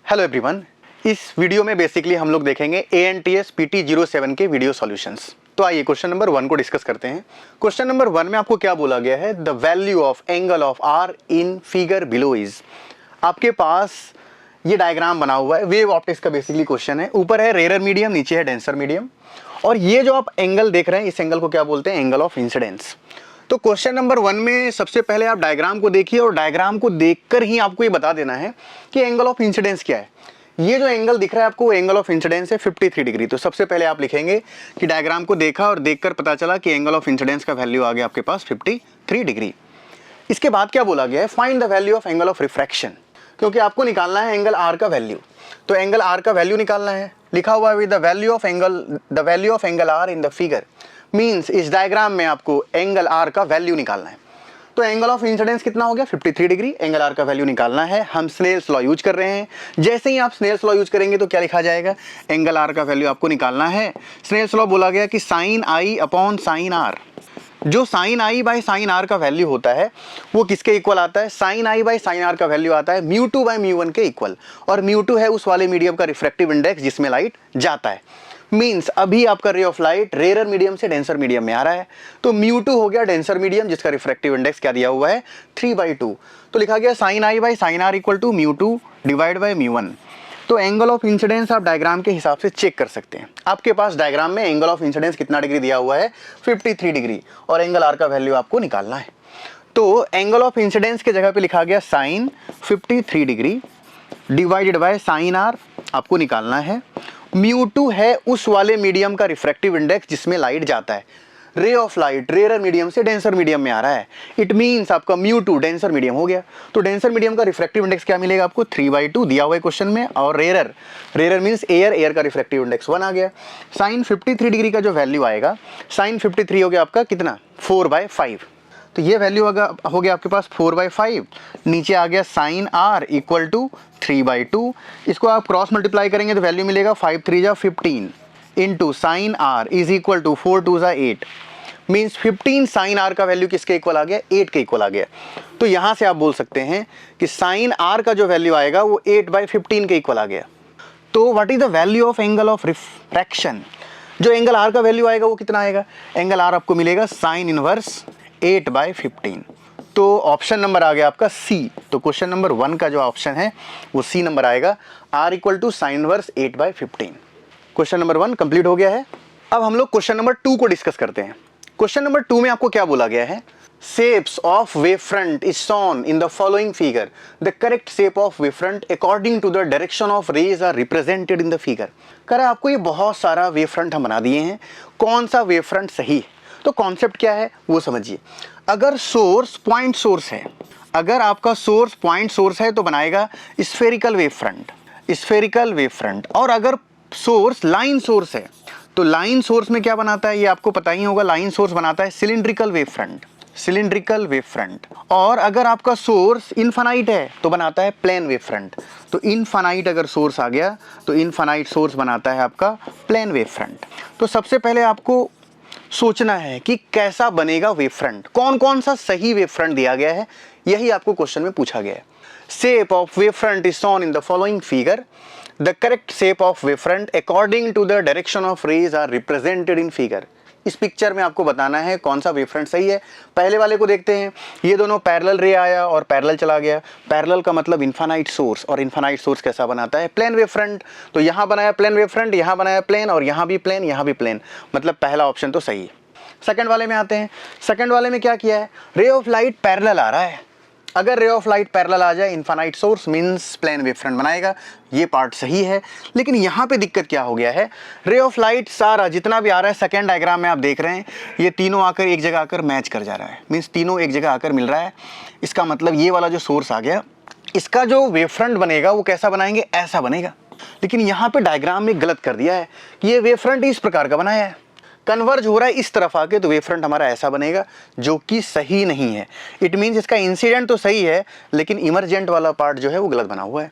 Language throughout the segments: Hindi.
हेलो एवरीवन, इस वीडियो में बेसिकली हम लोग देखेंगे ANTS PT07 के वीडियो सॉल्यूशंस। तो आइए क्वेश्चन नंबर 1 को डिस्कस करते हैं। क्वेश्चन नंबर 1 में आपको क्या बोला गया है, the value of angle of R in figure below is. आपके पास ये डायग्राम बना हुआ है, वेव ऑप्टिक्स का बेसिकली क्वेश्चन है। ऊपर है रेयर मीडियम, नीचे है डेंसर मीडियम, और ये जो आप एंगल देख रहे हैं इस एंगल को क्या बोलते हैं, एंगल ऑफ इंसिडेंस। तो क्वेश्चन नंबर 1 में सबसे पहले आप डायग्राम को देखिए और डायग्राम को देखकर ही आपको ये बता देना है कि एंगल ऑफ इंसिडेंस क्या है। ये जो एंगल दिख रहा है आपको, एंगल ऑफ इंसिडेंस है 53 डिग्री। तो सबसे पहले आप लिखेंगे कि डायग्राम को देखा और देखकर पता चला कि एंगल ऑफ इंसिडेंस का वैल्यू आ गया आपके पास 53 डिग्री। इसके बाद क्या बोला गया है, find the value of angle of refraction, क्योंकि आपको निकालना है एंगल आर का वैल्यू। तो एंगल आर का वैल्यू निकालना है, लिखा हुआ है the value of angle r in the figure. Means इस डायग्राम में आपको एंगल आर का वैल्यू निकालना है। तो एंगल ऑफ इंसिडेंस कितना हो गया, 53 डिग्री। एंगल आर का वैल्यू निकालना है। हम स्नेल्स लॉ यूज कर रहे हैं। जैसे ही आप स्नेल्स लॉ यूज करेंगे तो क्या लिखा जाएगा, एंगल आर का वैल्यू आपको निकालना है। स्नेल्स लॉ बोला गया कि sine i upon sine r. जो sine I by sine are का वैल्यू होता है वो किसके इक्वल आता है, sine I by sine are का वैल्यू आता है mu two by mu one के इक्वल। और म्यू टू है उस वाले मीडियम का रिफ्रैक्टिव इंडेक्स जिसमें लाइट जाता है। मींस अभी आपका ray of light rare medium से डेंसर मीडियम में आ रहा है, तो म्यू टू हो गया डेंसर मीडियम जिसका रिफ्रैक्टिव इंडेक्स क्या दिया हुआ है, 3/2। तो लिखा गया sine I by sine are equal to mu two divide by mu one. तो एंगल ऑफ इंसिडेंस आप डायग्राम के हिसाब से चेक कर सकते हैं। आपके पास डायग्राम में एंगल ऑफ इंसिडेंस कितना डिग्री दिया हुआ है, 53 डिग्री, और एंगल आर का वैल्यू आपको निकालना है। तो एंगल ऑफ इंसिडेंस के जगह पे लिखा गया sine 53 degree divided by sine r आपको निकालना है। म्यू टू है उस वाले मीडियम का रिफ्रैक्टिव इंडेक्स जिसमें लाइट जाता है। Ray of light rare medium से डेंसर मीडियम में आ रहा है, इट मींस आपका म्यू टू डेंसर मीडियम हो गया। तो डेंसर मीडियम का रिफ्रैक्टिव इंडेक्स क्या मिलेगा आपको, 3/2 दिया हुआ है क्वेश्चन में। और रेयर मींस एयर का रिफ्रैक्टिव इंडेक्स 1 आ गया। साइन 53 डिग्री का जो वैल्यू आएगा, साइन 53 हो गया आपका कितना, 4/5। तो ये वैल्यू हो गया आपके पास 4/5। नीचे आ गया साइन आर इक्वल टू 3/2। इसको आप क्रॉस मल्टीप्लाई करेंगे तो वैल्यू मिलेगा 5 3 जा 15 into sine r is equal to 4 2 जा 8। मीन्स 15 साइन आर का वैल्यू किसके इक्वल आ गया, 8 के इक्वल आ गया। तो यहां से आप बोल सकते हैं कि साइन आर का जो वैल्यू आएगा वो 8/15 के इक्वल आ गया। तो what is the value of angle of refraction. जो एंगल आर का वैल्यू आएगा वो कितना आएगा, एंगल आर आपको मिलेगा साइन इनवर्स 8/15। तो ऑप्शन नंबर आ गया आपका सी। तो क्वेश्चन नंबर 1 का जो ऑप्शन है वो सी नंबर आएगा, r equal to sine inverse 8/15। Question number 1 complete हो गया है। अब हम लोग क्वेश्चन नंबर 2 को डिस्कस करते हैं। क्वेश्चन नंबर 2 में आपको क्या बोला गया है, shapes of wavefront is shown in the following figure. The correct shape of wavefront according to the direction of rays are represented in the figure. करा आपको ये बहुत सारा वेवफ्रंट हम बना दिए हैं, कौन सा वेवफ्रंट सही। तो कॉन्सेप्ट क्या है वो समझिए। अगर सोर्स पॉइंट सोर्स है, अगर आपका सोर्स पॉइंट सोर्स है तो बनाएगा स्फेरिकल वेवफ्रंट। और अगर सोर्स लाइन सोर्स है तो लाइन सोर्स में क्या बनाता है, ये आपको पता ही होगा, लाइन सोर्स बनाता है सिलिंड्रिकल वेवफ्रंट। और अगर आपका सोर्स इनफाइनाइट है तो बनाता है प्लेन वेवफ्रंट। तो इनफाइनाइट अगर सोर्स आ गया तो इनफाइनाइट सोर्स बनाता है आपका प्लेन वेवफ्रंट। तो सबसे पहले आपको सोचना है कि कैसा बनेगा वेवफ्रंट, कौन कौन सा सही वेवफ्रंट दिया गया है, यही आपको क्वेश्चन में पूछा गया है। Shape of wavefront is shown in the following figure. The correct shape of wavefront according to the direction of rays are represented in figure. इस पिक्चर में आपको बताना है कौन सा वेवफ्रंट सही है। पहले वाले को देखते हैं, ये दोनों पैरेलल रे आया और पैरेलल चला गया। पैरेलल का मतलब इनफाइनाइट सोर्स, और इनफाइनाइट सोर्स कैसा बनाता है, प्लेन वेवफ्रंट। तो यहाँ बनाया प्लेन वेवफ्रंट, यहाँ बनाया प्लेन, और यहाँ भी प्लेन, यहाँ भी प्लेन, मतलब पहला ऑप्शन तो सही है। सेकंड वाले में आते हैं। सेकंड वाले में क्या किया है, रे ऑफ लाइट पैरेलल आ रहा है। अगर रे ऑफ लाइट पैरेलल आ जाए, infinite source means plane wavefront बनाएगा, ये पार्ट सही है। लेकिन यहाँ पे दिक्कत क्या हो गया है, रे ऑफ लाइट सारा जितना भी आ रहा है, सेकेंड डायग्राम में आप देख रहे हैं, ये तीनों आकर एक जगह आकर मैच कर जा रहा है। मींस तीनों एक जगह आकर मिल रहा है। इसका मतलब ये वाला जो सोर्स आ गया, इसका जो वेवफ्रंट बनेगा वो कैसा बनाएंगे, ऐसा बनेगा। लेकिन यहाँ पे डायग्राम में गलत कर दिया है, ये वेवफ्रंट इस प्रकार का बनाया है, कन्वर्ज हो रहा है इस तरफ आके, तो वेवफ्रंट हमारा ऐसा बनेगा, जो कि सही नहीं है। इट मीन्स इसका इंसिडेंट तो सही है लेकिन इमरजेंट वाला पार्ट जो है वो गलत बना हुआ है।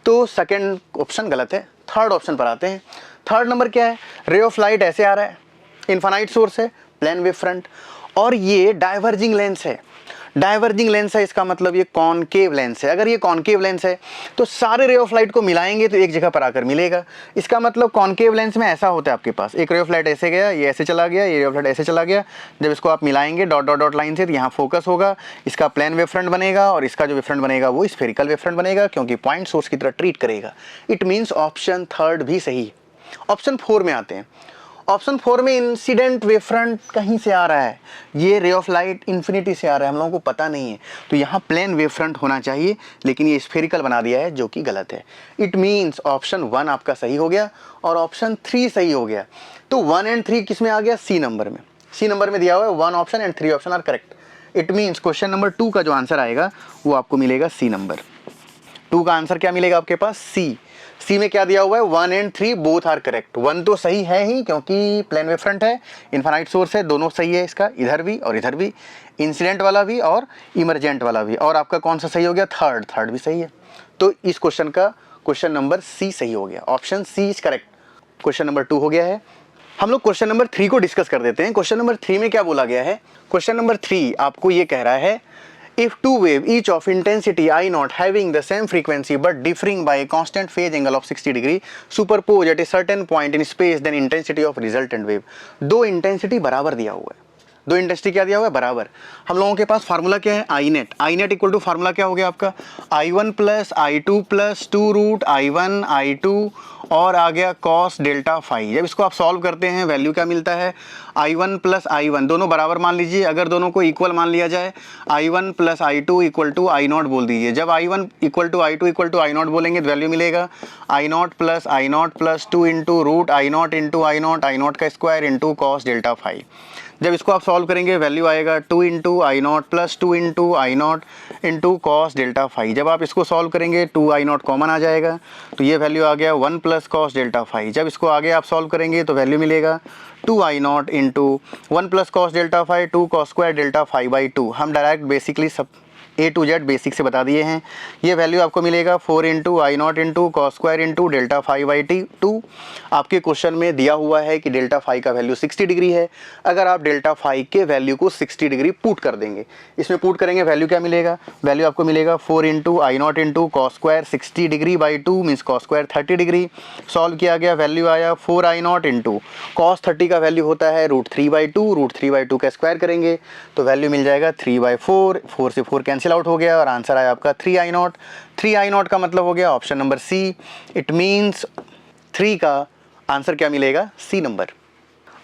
तो सेकंड ऑप्शन गलत है। थर्ड ऑप्शन पर आते हैं। थर्ड नंबर क्या है, रे ऑफ लाइट ऐसे आ रहा है, इनफाइनाइट सोर्स है, प्लेन वेवफ्रंट, और ये डाइवर्जिंग लेंस है। डाइवर्जिंग लेंस है, इसका मतलब ये कॉनकेव लेंस है। अगर ये कॉनकेव लेंस है तो सारे रे ऑफ लाइट को मिलाएंगे तो एक जगह पर आकर मिलेगा। इसका मतलब कॉनकेव लेंस में ऐसा होता है, आपके पास एक रे ऑफ लाइट ऐसे गया, ये ऐसे चला गया, ये रे ऑफ लाइट ऐसे चला गया, जब इसको आप मिलाएंगे डॉट डॉट डॉट लाइन से तो यहाँ फोकस होगा, इसका प्लेन वेव फ्रंट बनेगा और इसका जो वेव फ्रंट बनेगा वो स्फेरिकल वेव फ्रंट बनेगा, क्योंकि पॉइंट सोर्स की तरह ट्रीट करेगा। इट मीन्स ऑप्शन थर्ड भी सही। ऑप्शन 4 में आते हैं। ऑप्शन 4 में इंसिडेंट वेव फ्रंट कहीं से आ रहा है, ये रे ऑफ लाइट इन्फिनिटी से आ रहा है, हम लोगों को पता नहीं है, तो यहाँ प्लेन वेव फ्रंट होना चाहिए, लेकिन ये स्फेरिकल बना दिया है जो कि गलत है। इट मीन्स ऑप्शन 1 आपका सही हो गया और ऑप्शन 3 सही हो गया। तो 1 एंड 3 किस में आ गया? सी नंबर में। सी नंबर में दिया हुआ है 1 option and 3 option are correct. It means question number 2 का जो आंसर आएगा वो आपको मिलेगा सी नंबर। 2 का आंसर क्या मिलेगा आपके पास? सी। सी में क्या दिया हुआ है? 1 एंड 3 बोथ आर करेक्ट। 1 तो सही है ही क्योंकि प्लेन वेव फ्रंट है, इनफाइनाइट सोर्स है, दोनों सही है इसका, इधर भी और इधर भी, इंसिडेंट वाला भी और इमरजेंट वाला भी। और आपका कौन सा सही हो गया? थर्ड भी सही है। तो इस क्वेश्चन का क्वेश्चन नंबर सी सही हो गया, option c is correct. Question number 2 हो गया है। हम लोग क्वेश्चन नंबर 3 को डिस्कस कर देते हैं। क्वेश्चन नंबर 3 में क्या बोला गया है? क्वेश्चन नंबर 3 आपको ये कह रहा है, if two wave each of intensity I naught having the same frequency but differing by a constant phase angle of 60 degree superpose at a certain point in space then intensity of resultant wave। दो इंटेंसिटी बराबर दिया हुआ है। दो इंटेंसिटी क्या दिया हुआ है? बराबर। हम लोगों के पास फार्मूला क्या है? I net. I net equal to formula क्या हो गया आपका? I1 plus I2 plus 2 root I1 I2 और आ गया कॉस डेल्टा फाई। जब इसको आप सॉल्व करते हैं वैल्यू क्या मिलता है? I1 प्लस I1 दोनों बराबर मान लीजिए। अगर दोनों को इक्वल मान लिया जाए, I1 plus I2 equal to I not बोल दीजिए। जब I1 equal to I2 equal to I not बोलेंगे तो वैल्यू मिलेगा I not plus 2 into root I not का square into cos delta phi. जब इसको आप सॉल्व करेंगे वैल्यू आएगा 2 into I not plus 2 into I not into cos delta phi. जब आप इसको सॉल्व करेंगे 2 आई नॉट कॉमन आ जाएगा, तो ये वैल्यू आ गया 1 प्लस कॉस डेल्टा फाई। जब इसको आगे आप सॉल्व करेंगे तो वैल्यू मिलेगा 2 I not into 1 plus cos delta phi 2 cos square delta phi by 2। हम डायरेक्ट बेसिकली सब A to Z बेसिक से बता दिए हैं। ये वैल्यू आपको मिलेगा 4 into I not into cos square into delta phi by 2। आपके क्वेश्चन में दिया हुआ है कि डेल्टा फाई का वैल्यू 60 डिग्री है। अगर आप डेल्टा फाई के वैल्यू को 60 डिग्री पुट कर देंगे, इसमें पुट करेंगे वैल्यू क्या मिलेगा? वैल्यू आपको मिलेगा 4 into I not into cos square 60 degree by 2 means cos square 30 degree. Solve किया गया, वैल्यू आया 4 आई नॉट इंटू कॉस 30 का वैल्यू होता है √3/2। √3/2 का स्क्वायर करेंगे तो वैल्यू मिल जाएगा 3/4। 4 से 4 कैंसिल आउट हो गया और आंसर आया आपका 3 आई नॉट। 3 आई नॉट का मतलब हो गया option number c. It means 3 का आंसर क्या मिलेगा? C number.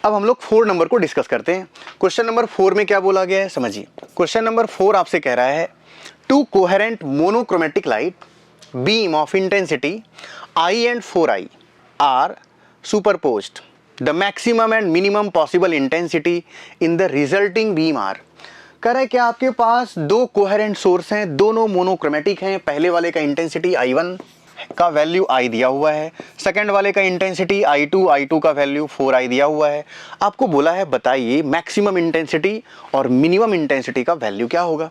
अब हम लोग 4 नंबर को डिस्कस करते हैं। क्वेश्चन नंबर 4 में क्या बोला गया है समझिए। क्वेश्चन नंबर 4 आपसे कह रहा है, two coherent monochromatic light beam of intensity I and 4I are superposed. The maximum and minimum possible intensity in the resulting beam are. कह रहा है कि आपके पास दो कोहेरेंट सोर्स हैं, दोनों मोनोक्रोमेटिक हैं। पहले वाले का इंटेंसिटी I1 का वैल्यू I दिया हुआ है, सेकंड वाले का इंटेंसिटी I2 का वैल्यू 4I दिया हुआ है। आपको बोला है बताइए मैक्सिमम इंटेंसिटी और मिनिमम इंटेंसिटी का वैल्यू क्या होगा।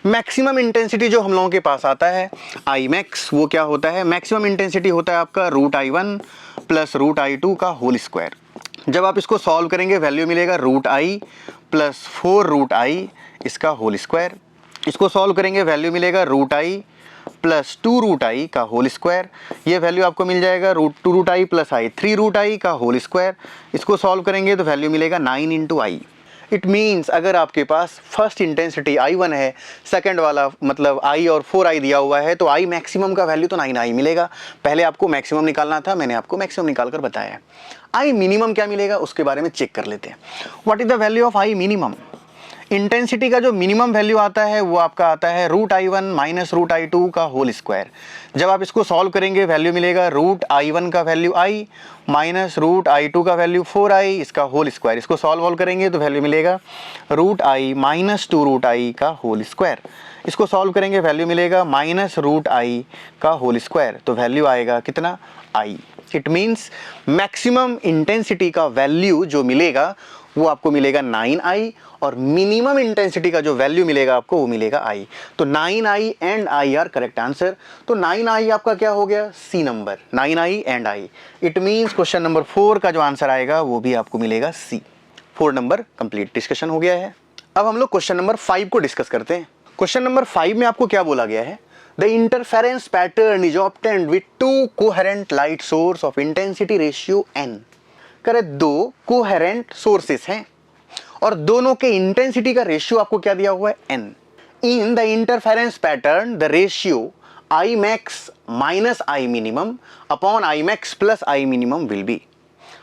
मैक्सिमम इंटेंसिटी जो हम लोगों के पास आता है I मैक्स, वो क्या होता है? मैक्सिमम इंटेंसिटी होता है आपका √I1 प्लस √I2 का होल स्क्वायर। जब आप इसको सॉल्व करेंगे वैल्यू मिलेगा √I प्लस 4√I इसका होल स्क्वायर। इसको सॉल्व करेंगे वैल्यू मिलेगा √I प्लस 2√I का होल स्क्वायर। ये वैल्यू आपको मिल जाएगा √2√I प्लस I 3√I का होल स्क्वायर। इसको सॉल्व करेंगे तो वैल्यू मिलेगा 9 इंटू I। इट मीन्स अगर आपके पास फर्स्ट इंटेंसिटी I1 है, सेकंड वाला मतलब I और 4I दिया हुआ है, तो I मैक्सिमम का वैल्यू तो 9I मिलेगा। पहले आपको मैक्सिमम निकालना था, मैंने आपको मैक्सिमम निकाल कर बताया। I मिनिमम क्या मिलेगा उसके बारे में चेक कर लेते हैं। What is the value of I minimum? Intensity का जो मिनिमम वैल्यू आता है वो आपका आता है √I1 माइनस √I2 का होल स्क्वायर। जब आप इसको सॉल्व करेंगे वैल्यू मिलेगा √I1 का वैल्यू I माइनस √I2 का वैल्यू 4I इसका होल स्क्वायर। इसको सॉल्व करेंगे तो वैल्यू मिलेगा √I माइनस 2√I का होल स्क्वायर। इसको सॉल्व करेंगे वैल्यू मिलेगा माइनस √I का होल स्क्वायर। तो वैल्यू आएगा कितना? I। It means maximum intensity का वैल्यू जो मिलेगा वो आपको मिलेगा 9I और मिनिमम इंटेंसिटी का जो वैल्यू मिलेगा आपको वो मिलेगा I। तो 9I and I are correct answer. तो 9I आपका क्या हो गया? C number. 9I and I। It means question number 4 का जो आंसर आएगा वो भी आपको मिलेगा सी। 4 नंबर कंप्लीट डिस्कशन हो गया है। अब हम लोग क्वेश्चन नंबर 5 को डिस्कस करते हैं। क्वेश्चन नंबर 5 में आपको क्या बोला गया है? The interference pattern is obtained with to coherent light source of intensity ratio n। करे दो कोहेरेंट सोर्सेस हैं और दोनों के इंटेंसिटी का रेशियो आपको क्या दिया हुआ है? n। In the interference pattern the ratio I max minus I minimum upon I max plus I minimum will be.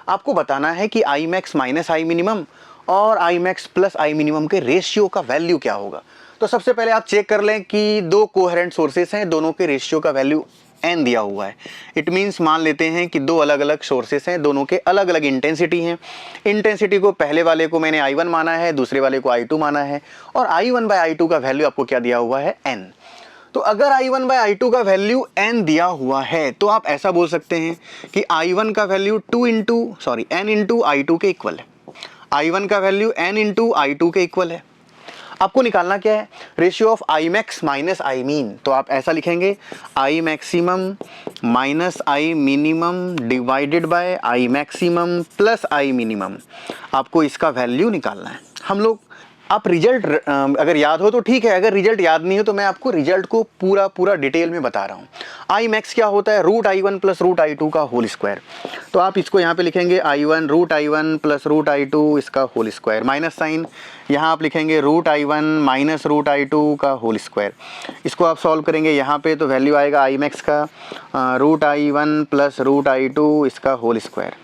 आपको बताना है कि I max minus I minimum और I max plus I minimum के रेशियो का वैल्यू क्या होगा। तो सबसे पहले आप चेक कर लें कि दो कोहेरेंट सोर्सेस हैं, दोनों के रेशियो का वैल्यू n दिया हुआ है। इट मीन्स मान लेते हैं कि दो अलग अलग सोर्सेस हैं, दोनों के अलग अलग इंटेंसिटी हैं। इंटेंसिटी को पहले वाले को मैंने I1 माना है, दूसरे वाले को I2 माना है और I1 बाय I2 का वैल्यू आपको क्या दिया हुआ है? n। तो अगर I1 बाय I2 का वैल्यू n दिया हुआ है तो आप ऐसा बोल सकते हैं कि I1 का वैल्यू n इंटू I2 के इक्वल है। I1 का वैल्यू n इंटू I2 के इक्वल है। आपको निकालना क्या है? Ratio of I max minus I mean. तो आप ऐसा लिखेंगे I maximum minus I minimum divided by I maximum plus I minimum. आपको इसका वैल्यू निकालना है। हम लोग आप रिजल्ट अगर याद हो तो ठीक है, अगर रिजल्ट याद नहीं हो तो मैं आपको रिजल्ट को पूरा डिटेल में बता रहा हूँ। I max क्या होता है? Root I1 plus root I2 का होल स्क्वायर। तो आप इसको यहाँ पे लिखेंगे I1 root I1 plus root I2 इसका होल स्क्वायर, माइनस साइन यहाँ आप लिखेंगे root I1 minus root I2 का होल स्क्वायर। इसको आप सॉल्व करेंगे यहाँ पे तो वैल्यू आएगा I max का root I1 plus root I2 इसका होल स्क्वायर।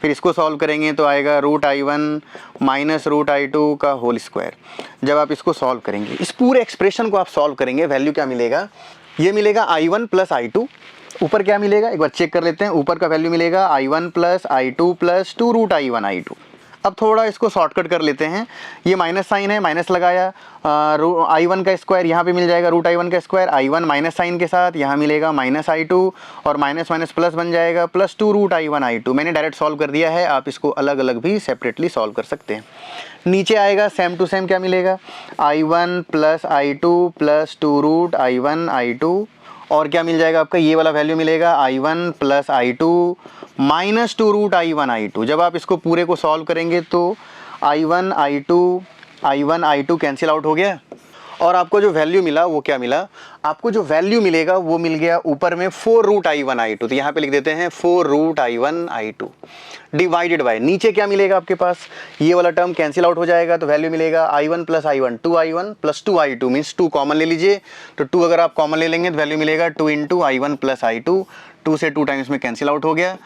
फिर इसको सॉल्व करेंगे तो आएगा root I1 minus root I2 का होल स्क्वायर। जब आप इसको सॉल्व करेंगे, इस पूरे एक्सप्रेशन को आप सॉल्व करेंगे, वैल्यू क्या मिलेगा? ये मिलेगा I1 प्लस I2। ऊपर क्या मिलेगा एक बार चेक कर लेते हैं। ऊपर का वैल्यू मिलेगा I1 plus I2 plus 2 root I1 I2। अब थोड़ा इसको शॉर्टकट कर लेते हैं। ये माइनस साइन है, माइनस लगाया, I1 का स्क्वायर यहाँ पे मिल जाएगा रूट I1 का स्क्वायर। I1 माइनस साइन के साथ यहाँ मिलेगा माइनस I2 और माइनस माइनस प्लस बन जाएगा प्लस 2 रूट I1 I2। मैंने डायरेक्ट सॉल्व कर दिया है, आप इसको अलग अलग भी सेपरेटली सॉल्व कर सकते हैं। नीचे आएगा सेम टू सेम क्या मिलेगा? I1 plus I2 plus 2 root I1 I2 और क्या मिल जाएगा आपका? ये वाला वैल्यू मिलेगा I1 plus I2 minus 2 root I1 I2। जब आप इसको पूरे को सॉल्व करेंगे तो I1 I2 कैंसिल आउट हो गया और आपको जो वैल्यू मिला वो क्या मिला? आपको जो वैल्यू मिलेगा वो मिल गया ऊपर में 4 रूट I1 I2। तो यहाँ पे लिख देते हैं 4 root I1 I2 divided by, नीचे क्या मिलेगा आपके पास? ये वाला टर्म कैंसिल आउट हो जाएगा तो वैल्यू मिलेगा I1 plus I1 2I1 plus 2I2 means 2 common ले लीजिए। तो 2 अगर आप कॉमन ले लेंगे तो वैल्यू मिलेगा 2 इंटू I1 प्लस I2। 2 से 2 टाइम्स में कैंसिल आउट हो गया,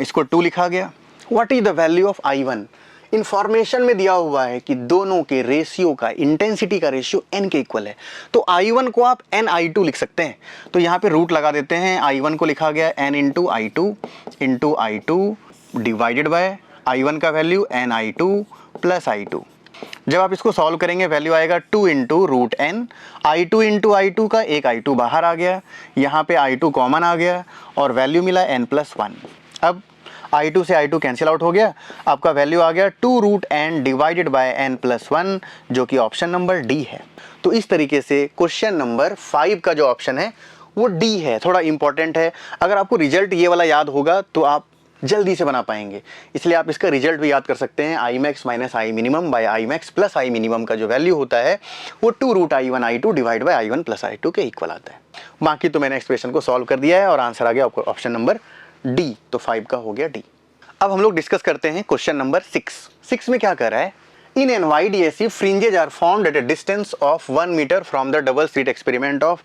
इसको 2 लिखा गया। What is the value of I1? Information में दिया हुआ है कि दोनों के रेशियो का, इंटेंसिटी का रेशियो n के इक्वल है। तो I1 को आप NI2 लिख सकते हैं। तो यहाँ पे रूट लगा देते हैं। I1 को लिखा गया n into I2 divided by I1 का वैल्यू NI2 प्लस I2। जब आप इसको सॉल्व करेंगे वैल्यू आएगा 2 into root n। I2 into I2 का एक I2 बाहर आ गया, यहाँ पे I2 कॉमन आ गया और वैल्यू मिला n प्लस 1। अब I2 से I2 कैंसिल आउट हो गया, आपका वैल्यू आ गया 2 root n divided by n plus 1 जो कि ऑप्शन नंबर डी है। तो इस तरीके से क्वेश्चन नंबर 5 का जो ऑप्शन है वो डी है। थोड़ा इंपॉर्टेंट है, अगर आपको रिजल्ट ये वाला याद होगा तो आप जल्दी से बना पाएंगे, इसलिए आप इसका रिजल्ट भी याद कर सकते हैं। I max minus I minimum by I max plus I minimum का जो वैल्यू होता है वो 2 root I1 I2 divide by I1 plus I2 के इक्वल आता है। बाकी तो मैंने एक्सप्रेशन को सॉल्व कर दिया है और आंसर आ गया आपको ऑप्शन नंबर डी। तो 5 का हो गया डी। अब हम लोग डिस्कस करते हैं क्वेश्चन नंबर 6 में क्या कर रहा है? इन NYDSC fringes are formed at a distance of 1 meter from the double slit experiment of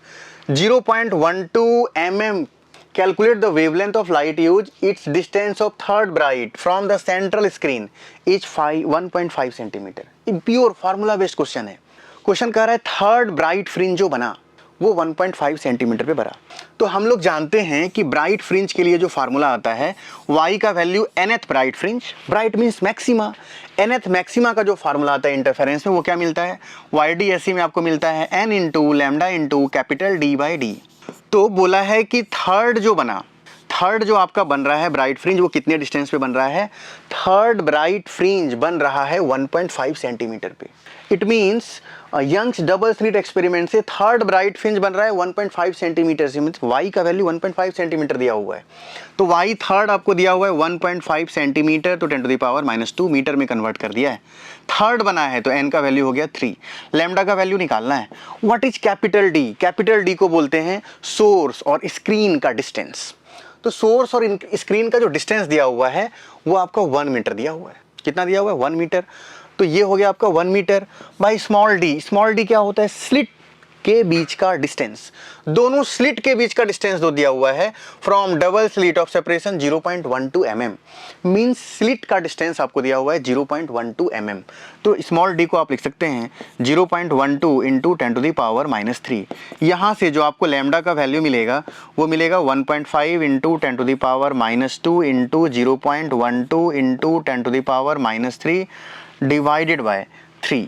0.12 mm. Calculate the wavelength of light used. Its distance of third bright from the central screen is 1.5 centimetre. ये प्योर फार्मूला बेस्ड क्वेश्चन है। क्वेश्चन कह रहा है थर्ड ब्राइट फ्रिंज जो बना वो 1.5 सेंटीमीटर पे बना। तो हम लोग जानते हैं कि ब्राइट फ्रिंज के लिए जो फार्मूला आता है y का value nth bright fringe, bright means maxima, nth maxima का जो फार्मूला आता है इंटरफेरेंस में वो क्या मिलता है? YDSC में आपको मिलता है n into lambda into capital D by D. तो बोला है कि थर्ड जो बना, थर्ड जो आपका बन रहा है ब्राइट फ्रिंज वो कितने डिस्टेंस पे बन रहा है? थर्ड ब्राइट फ्रिंज बन रहा है 1.5 सेंटीमीटर पे। It means Young's double slit experiment से थर्ड ब्राइट फ्रिंज बन रहा है 1.5 सेंटीमीटर से, मीन्स वाई का वैल्यू 1.5 सेंटीमीटर दिया हुआ है। तो वाई थर्ड आपको दिया हुआ है 1.5 सेंटीमीटर, तो 10⁻⁻² मीटर में कन्वर्ट कर दिया है। थर्ड बना है तो एन का वैल्यू हो गया 3। लैम्डा का वैल्यू निकालना है। What is capital D? Capital D को बोलते हैं सोर्स और स्क्रीन का डिस्टेंस। तो सोर्स और स्क्रीन का जो डिस्टेंस दिया हुआ है वो आपका 1 मीटर दिया हुआ है। कितना दिया हुआ है? 1 मीटर। तो ये हो गया आपका 1 metre by small D. Small D क्या होता है? स्लिट के बीच का डिस्टेंस। दोनों स्लिट के बीच का डिस्टेंस जो दिया हुआ है from double slit of separation 0.12 mm, means slit का डिस्टेंस आपको दिया हुआ है 0.12 mm। तो स्मॉल डी को आप लिख सकते हैं 0.12 इंटू 10⁻⁻3। यहाँ से जो आपको लैम्डा का वैल्यू मिलेगा वो मिलेगा 1.5 into 10⁻⁻2 into 0.12 into 10⁻⁻3 divided by 3।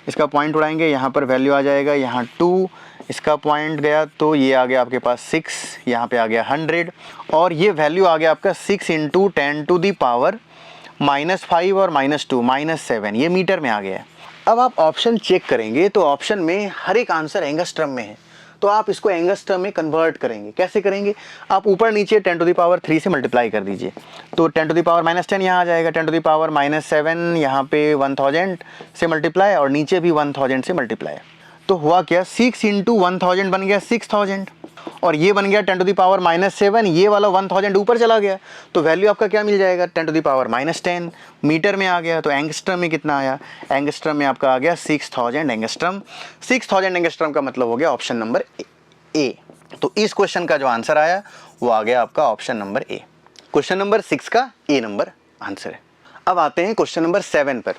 इसका पॉइंट उड़ाएंगे, यहाँ पर वैल्यू आ जाएगा, यहाँ 2, इसका पॉइंट गया तो ये आ गया आपके पास 6, यहाँ पे आ गया 100, और ये वैल्यू आ गया आपका 6 इंटू 10⁻⁻5 और -2 -7, ये मीटर में आ गया है। अब आप ऑप्शन चेक करेंगे तो ऑप्शन में हर एक आंसर एंगस्ट्रम में है, तो आप इसको एंगस्ट्रम में कन्वर्ट करेंगे। कैसे करेंगे? आप ऊपर नीचे 10⁻3 से मल्टीप्लाई कर दीजिए, तो 10⁻⁻10 यहाँ आ जाएगा, 10⁻⁻7 यहाँ पे 1000 से मल्टीप्लाई और नीचे भी 1000 से मल्टीप्लाई। तो हुआ क्या? 6 इंटू 1000 बन गया 6000, और ये बन गया 10⁻⁻7, ये वाला 1000 ऊपर चला गया, तो वैल्यू आपका क्या मिल जाएगा? 10⁻⁻10 मीटर में आ गया। तो एंगस्ट्रम में कितना आया? एंगस्ट्रम में आपका आ गया 6000 एंगस्ट्रम। 6000 एंगस्ट्रम का मतलब हो गया ऑप्शन नंबर ए। तो इस क्वेश्चन का जो आंसर आया वो आ गया आपका option number A. Question number 6 का ए नंबर आंसर है। अब आते हैं क्वेश्चन नंबर 7 पर।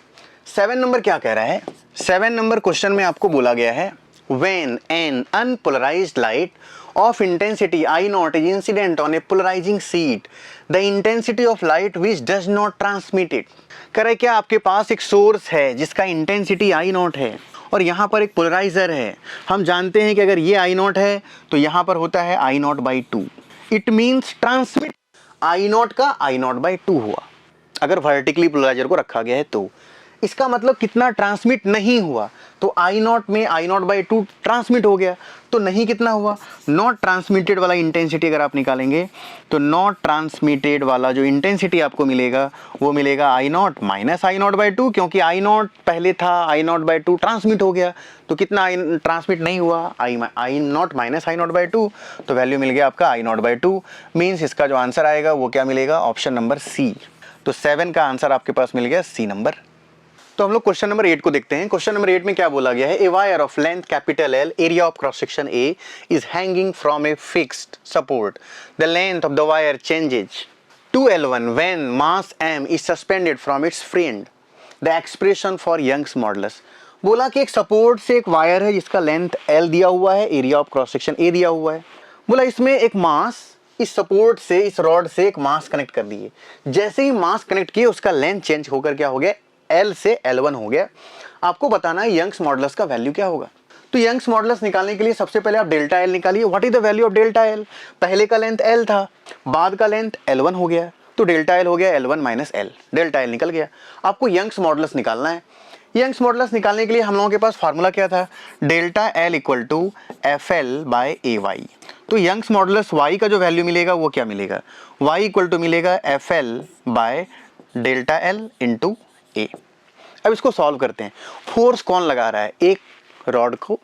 7 नंबर क्या कह रहा है? 7 नंबर क्वेश्चन में आपको बोला गया है when an unpolarized light of intensity I0 is incident on a polarizing sheet, the intensity of light which does not transmit it। करे क्या? आपके पास एक सोर्स है जिसका इंटेंसिटी I0 है और यहाँ पर एक पोलराइजर है। हम जानते हैं कि अगर ये I0 है तो यहाँ पर होता है I0/2। It means transmit I0 का I0/2 हुआ अगर वर्टिकली पोलराइजर को रखा गया है तो। इसका मतलब कितना ट्रांसमिट नहीं हुआ? तो I0 में I0/2 ट्रांसमिट हो गया, तो नहीं कितना हुआ? नॉट ट्रांसमिटेड वाला इंटेंसिटी अगर आप निकालेंगे तो नॉट ट्रांसमिटेड वाला जो इंटेंसिटी आपको मिलेगा वो मिलेगा I0 माइनस I0/2, क्योंकि I0 पहले था, I0/2 ट्रांसमिट हो गया, तो कितना ट्रांसमिट नहीं हुआ? I0 माइनस I0/2, तो वैल्यू मिल गया आपका I0/2। मीन्स इसका जो आंसर आएगा वो क्या मिलेगा? Option number C. तो 7 का आंसर आपके पास मिल गया सी नंबर। तो हम लोग क्वेश्चन नंबर 8 को देखते हैं। क्वेश्चन नंबर 8 में क्या बोला गया है? A wire of length capital L, area of cross section A is hanging from a fixed support. The length of the wire changes to L1 when mass M is suspended from its friend. The expression for Young's modulus. बोला कि एक सपोर्ट से एक वायर है जिसका लेंथ L दिया हुआ है, area of cross section A दिया हुआ है। बोला इसमें एक मास, इस सपोर्ट से, इस रॉड से एक मास कनेक्ट कर दिए। जैसे ही मास कनेक्ट किए उसका लेंथ चेंज होकर क्या हो गया? L से L1 हो गया। आपको बताना है यंग्स मॉडुलस का वैल्यू क्या होगा। तो यंग्स मॉडुलस निकालने के लिए सबसे पहले आप डेल्टा L निकालिए। What is the value of delta L? पहले का लेंथ L था, बाद का लेंथ L1 हो गया, तो डेल्टा L हो गया L1 minus L। Delta L निकल गया। आपको यंग्स मॉडुलस निकालना है। यंग्स मॉडुलस निकालने के लिए हम लोगों के पास फार्मूला क्या था? Delta L equal to FL/AY। तो यंग्स मॉडुलस Y का जो वैल्यू मिलेगा वो क्या मिलेगा? Y इक्वल टू मिलेगा FL/डेल्टा L इंटू A। अब इसको सॉल्व करते हैं। फोर्स कौन लगा रहा है? एक रॉड को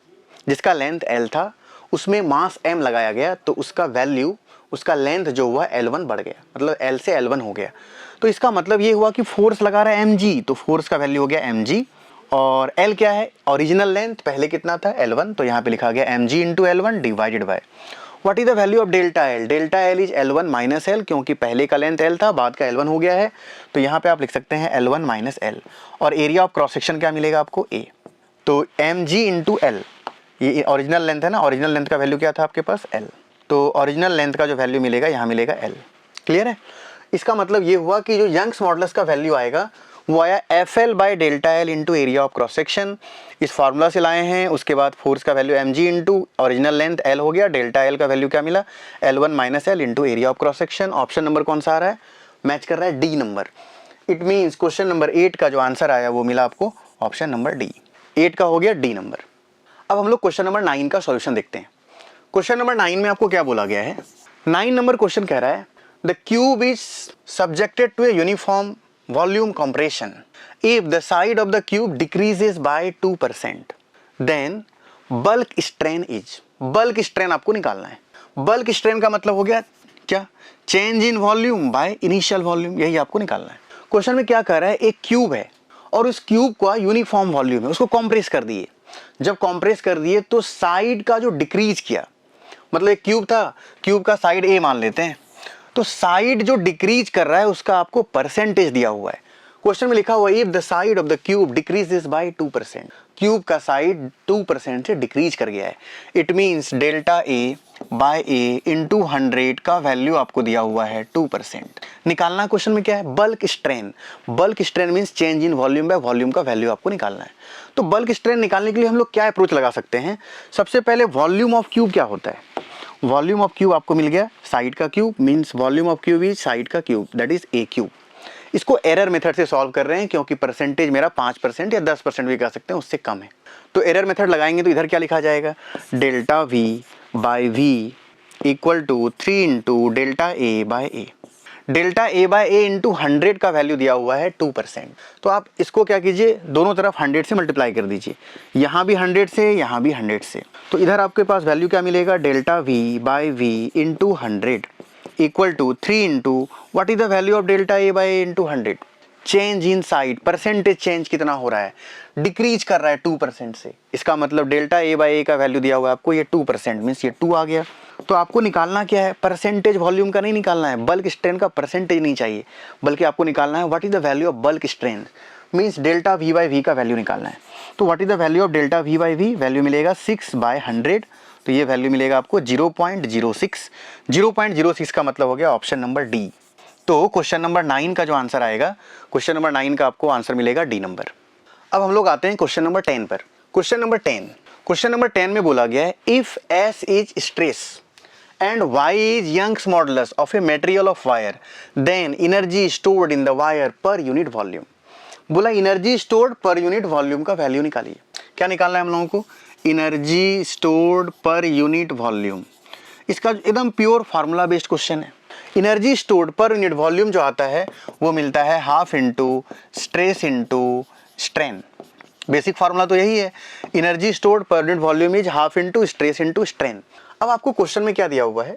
जिसका लेंथ L था उसमें मास M लगाया गया, तो उसका वैल्यू, उसका लेंथ जो हुआ L1 बढ़ गया, मतलब L से L1 हो गया। तो इसका मतलब ये हुआ कि फोर्स लगा रहा है mg, तो फोर्स का वैल्यू हो गया mg। और L क्या है? ओरिजिनल लेंथ पहले कितना था? L1, तो यहाँ पे लिखा गया mg into L1 divided by what is the value of delta L? Delta L is L1 minus L, क्योंकि पहले का लेंथ L था, बाद का L1 हो गया है, तो यहाँ पे आप लिख सकते हैं L1 माइनस L। और एरिया ऑफ क्रॉस सेक्शन क्या मिलेगा आपको? A। तो mg इंटू L, ये ओरिजिनल लेंथ है ना, ओरिजिनल लेंथ का वैल्यू क्या था आपके पास? L। तो ओरिजिनल लेंथ का जो वैल्यू मिलेगा यहाँ मिलेगा L। क्लियर है? इसका मतलब ये हुआ कि जो यंग्स मॉडुलस का वैल्यू आएगा वो आया FL by delta L into area of cross section, इस फार्मूला से लाए हैं। उसके बाद फोर्स का value mg into original length L हो गया, डेल्टा एल का वैल्यू क्या मिला, L1 minus L into area of cross section. Option number कौन सा आ रहा है, मैच कर रहा है D number. It means question number 8 का जो आंसर आया वो मिला आपको ऑप्शन नंबर डी, 8 का हो गया डी नंबर। अब हम लोग क्वेश्चन नंबर 9 का सॉल्यूशन देखते हैं। क्वेश्चन नंबर 9 में आपको क्या बोला गया है, 9 नंबर क्वेश्चन कह रहा है the cube is subjected to a uniform volume compression if the side of the cube decreases by 2%, then bulk strain is. Bulk strain आपको निकालना है। बल्क स्ट्रेन का मतलब हो गया क्या, change in volume by initial volume, यही आपको निकालना है। क्वेश्चन में क्या कह रहा है, एक क्यूब है और उस क्यूब का यूनिफॉर्म वॉल्यूम है, उसको कॉम्प्रेस कर दिए। जब कॉम्प्रेस कर दिए तो साइड का जो डिक्रीज किया, मतलब एक क्यूब था, क्यूब का साइड ए मान लेते हैं, तो साइड जो डिक्रीज कर रहा है उसका आपको परसेंटेज दिया हुआ है। क्वेश्चन में लिखा हुआ है if the side of the cube decreases by 2%, cube का साइड 2% से डिक्रीज कर गया है। It means delta A by A into 100 का वैल्यू आपको दिया हुआ है 2%। निकालना क्वेश्चन में क्या है, bulk strain. Bulk strain means change in volume by volume का वैल्यू आपको निकालना है। तो बल्क स्ट्रेन निकालने के लिए हम लोग क्या अप्रोच लगा सकते हैं, सबसे पहले वॉल्यूम ऑफ क्यूब क्या होता है। वॉल्यूम ऑफ क्यूब आपको मिल गया साइड का cube, means volume of cube is side का cube, that is a cube. इसको एरर मेथड से सॉल्व कर रहे हैं क्योंकि परसेंटेज मेरा 5% या 10% भी कह सकते हैं, उससे कम है। तो एरर मेथड लगाएंगे तो इधर क्या लिखा जाएगा, delta V by V equal to 3 into delta A by A. Delta A by A into 100 का वैल्यू दिया हुआ है 2%। तो आप इसको क्या कीजिए, दोनों तरफ 100 से मल्टीप्लाई कर दीजिए, यहाँ भी 100 से, यहाँ भी 100 से। तो इधर आपके पास वैल्यू क्या मिलेगा, delta V by V into 100 equal to 3 into what is the value of delta A by A into 100, change in side, percentage change कितना हो रहा है, डिक्रीज कर रहा है 2% से। इसका मतलब डेल्टा ए बाई ए का वैल्यू दिया हुआ है आपको ये 2%, मीन्स ये 2 आ गया। तो आपको निकालना क्या है, परसेंटेज वॉल्यूम का नहीं निकालना है, बल्क स्ट्रेन का परसेंटेज नहीं चाहिए, बल्कि आपको निकालना है what is the value of bulk strain, means delta V by V का वैल्यू निकालना है। तो what is the value of delta V by V, value मिलेगा 6/100, तो ये वैल्यू मिलेगा आपको 0.06। 0.06 का मतलब हो गया ऑप्शन नंबर डी। तो क्वेश्चन नंबर 9 का जो आंसर आएगा, क्वेश्चन नंबर 9 का आपको आंसर मिलेगा डी नंबर। अब हम लोग आते हैं क्वेश्चन नंबर 10 पर। क्वेश्चन नंबर 10 में बोला गया है if S is stress and y is Young's modulus of a material of wire, then energy stored in the wire per unit volume। बोला energy stored per unit volume का वैल्यू निकालिए। क्या निकालना है हम लोगों को, energy stored per unit volume. इसका एकदम प्योर फार्मूला बेस्ड क्वेश्चन है। Energy stored per unit volume जो आता है वो मिलता है half into stress into strain. Basic formula तो यही है, energy stored per unit volume is half into stress into strain. अब आपको क्वेश्चन में क्या दिया हुआ है,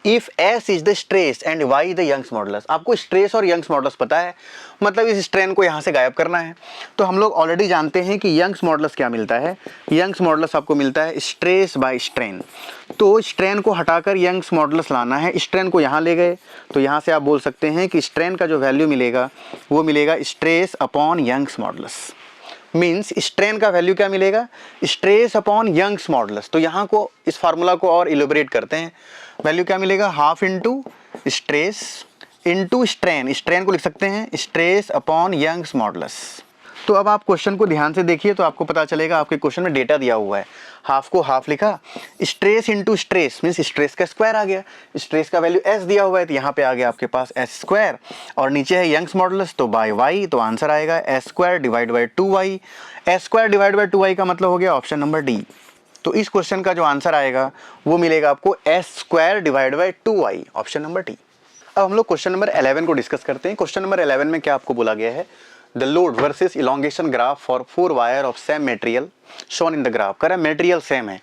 if S is the stress and Y the Young's modulus. आपको स्ट्रेस और यंग्स मॉडुलस पता है, मतलब इस स्ट्रेन को यहाँ से गायब करना है। तो हम लोग ऑलरेडी जानते हैं कि यंग्स मॉडुलस क्या मिलता है, यंग्स मॉडुलस आपको मिलता है स्ट्रेस बाय स्ट्रेन। तो स्ट्रेन को हटाकर यंग्स मॉडुलस लाना है, स्ट्रेन को यहाँ ले गए तो यहाँ से आप बोल सकते हैं कि स्ट्रेन का जो वैल्यू मिलेगा वो मिलेगा stress upon Young's modulus. Means strain का वैल्यू क्या मिलेगा, स्ट्रेस अपॉन यंग्स मॉडुलस। तो यहाँ को इस फार्मूला को और इलेबोरेट करते हैं, वैल्यू क्या मिलेगा, half into stress into strain. Strain को लिख सकते हैं स्ट्रेस अपॉन यंग्स मॉडुलस। तो अब आप क्वेश्चन को ध्यान से देखिए तो आपको पता चलेगा, आपके क्वेश्चन में डेटा दिया हुआ है, हाफ को हाफ लिखा, stress into stress means stress का स्क्वायर आ गया, स्ट्रेस का वैल्यू एस दिया हुआ है तो यहाँ पे आ गया आपके पास एस स्क्वायर, और नीचे है यंग्स मॉडुलस तो बाय वाई, तो आंसर आएगा S square divide by 2y। S square divide by 2y का मतलब हो गया ऑप्शन नंबर डी। तो इस क्वेश्चन का जो आंसर आएगा वो मिलेगा आपको S square divide by 2y, option number D. अब हम लोग क्वेश्चन नंबर 11 को डिस्कस करते हैं। क्वेश्चन नंबर 11 में क्या आपको बोला गया है, the load versus elongation graph for 4 wire of same material shown in the graph. कह रहा है मटेरियल सेम है,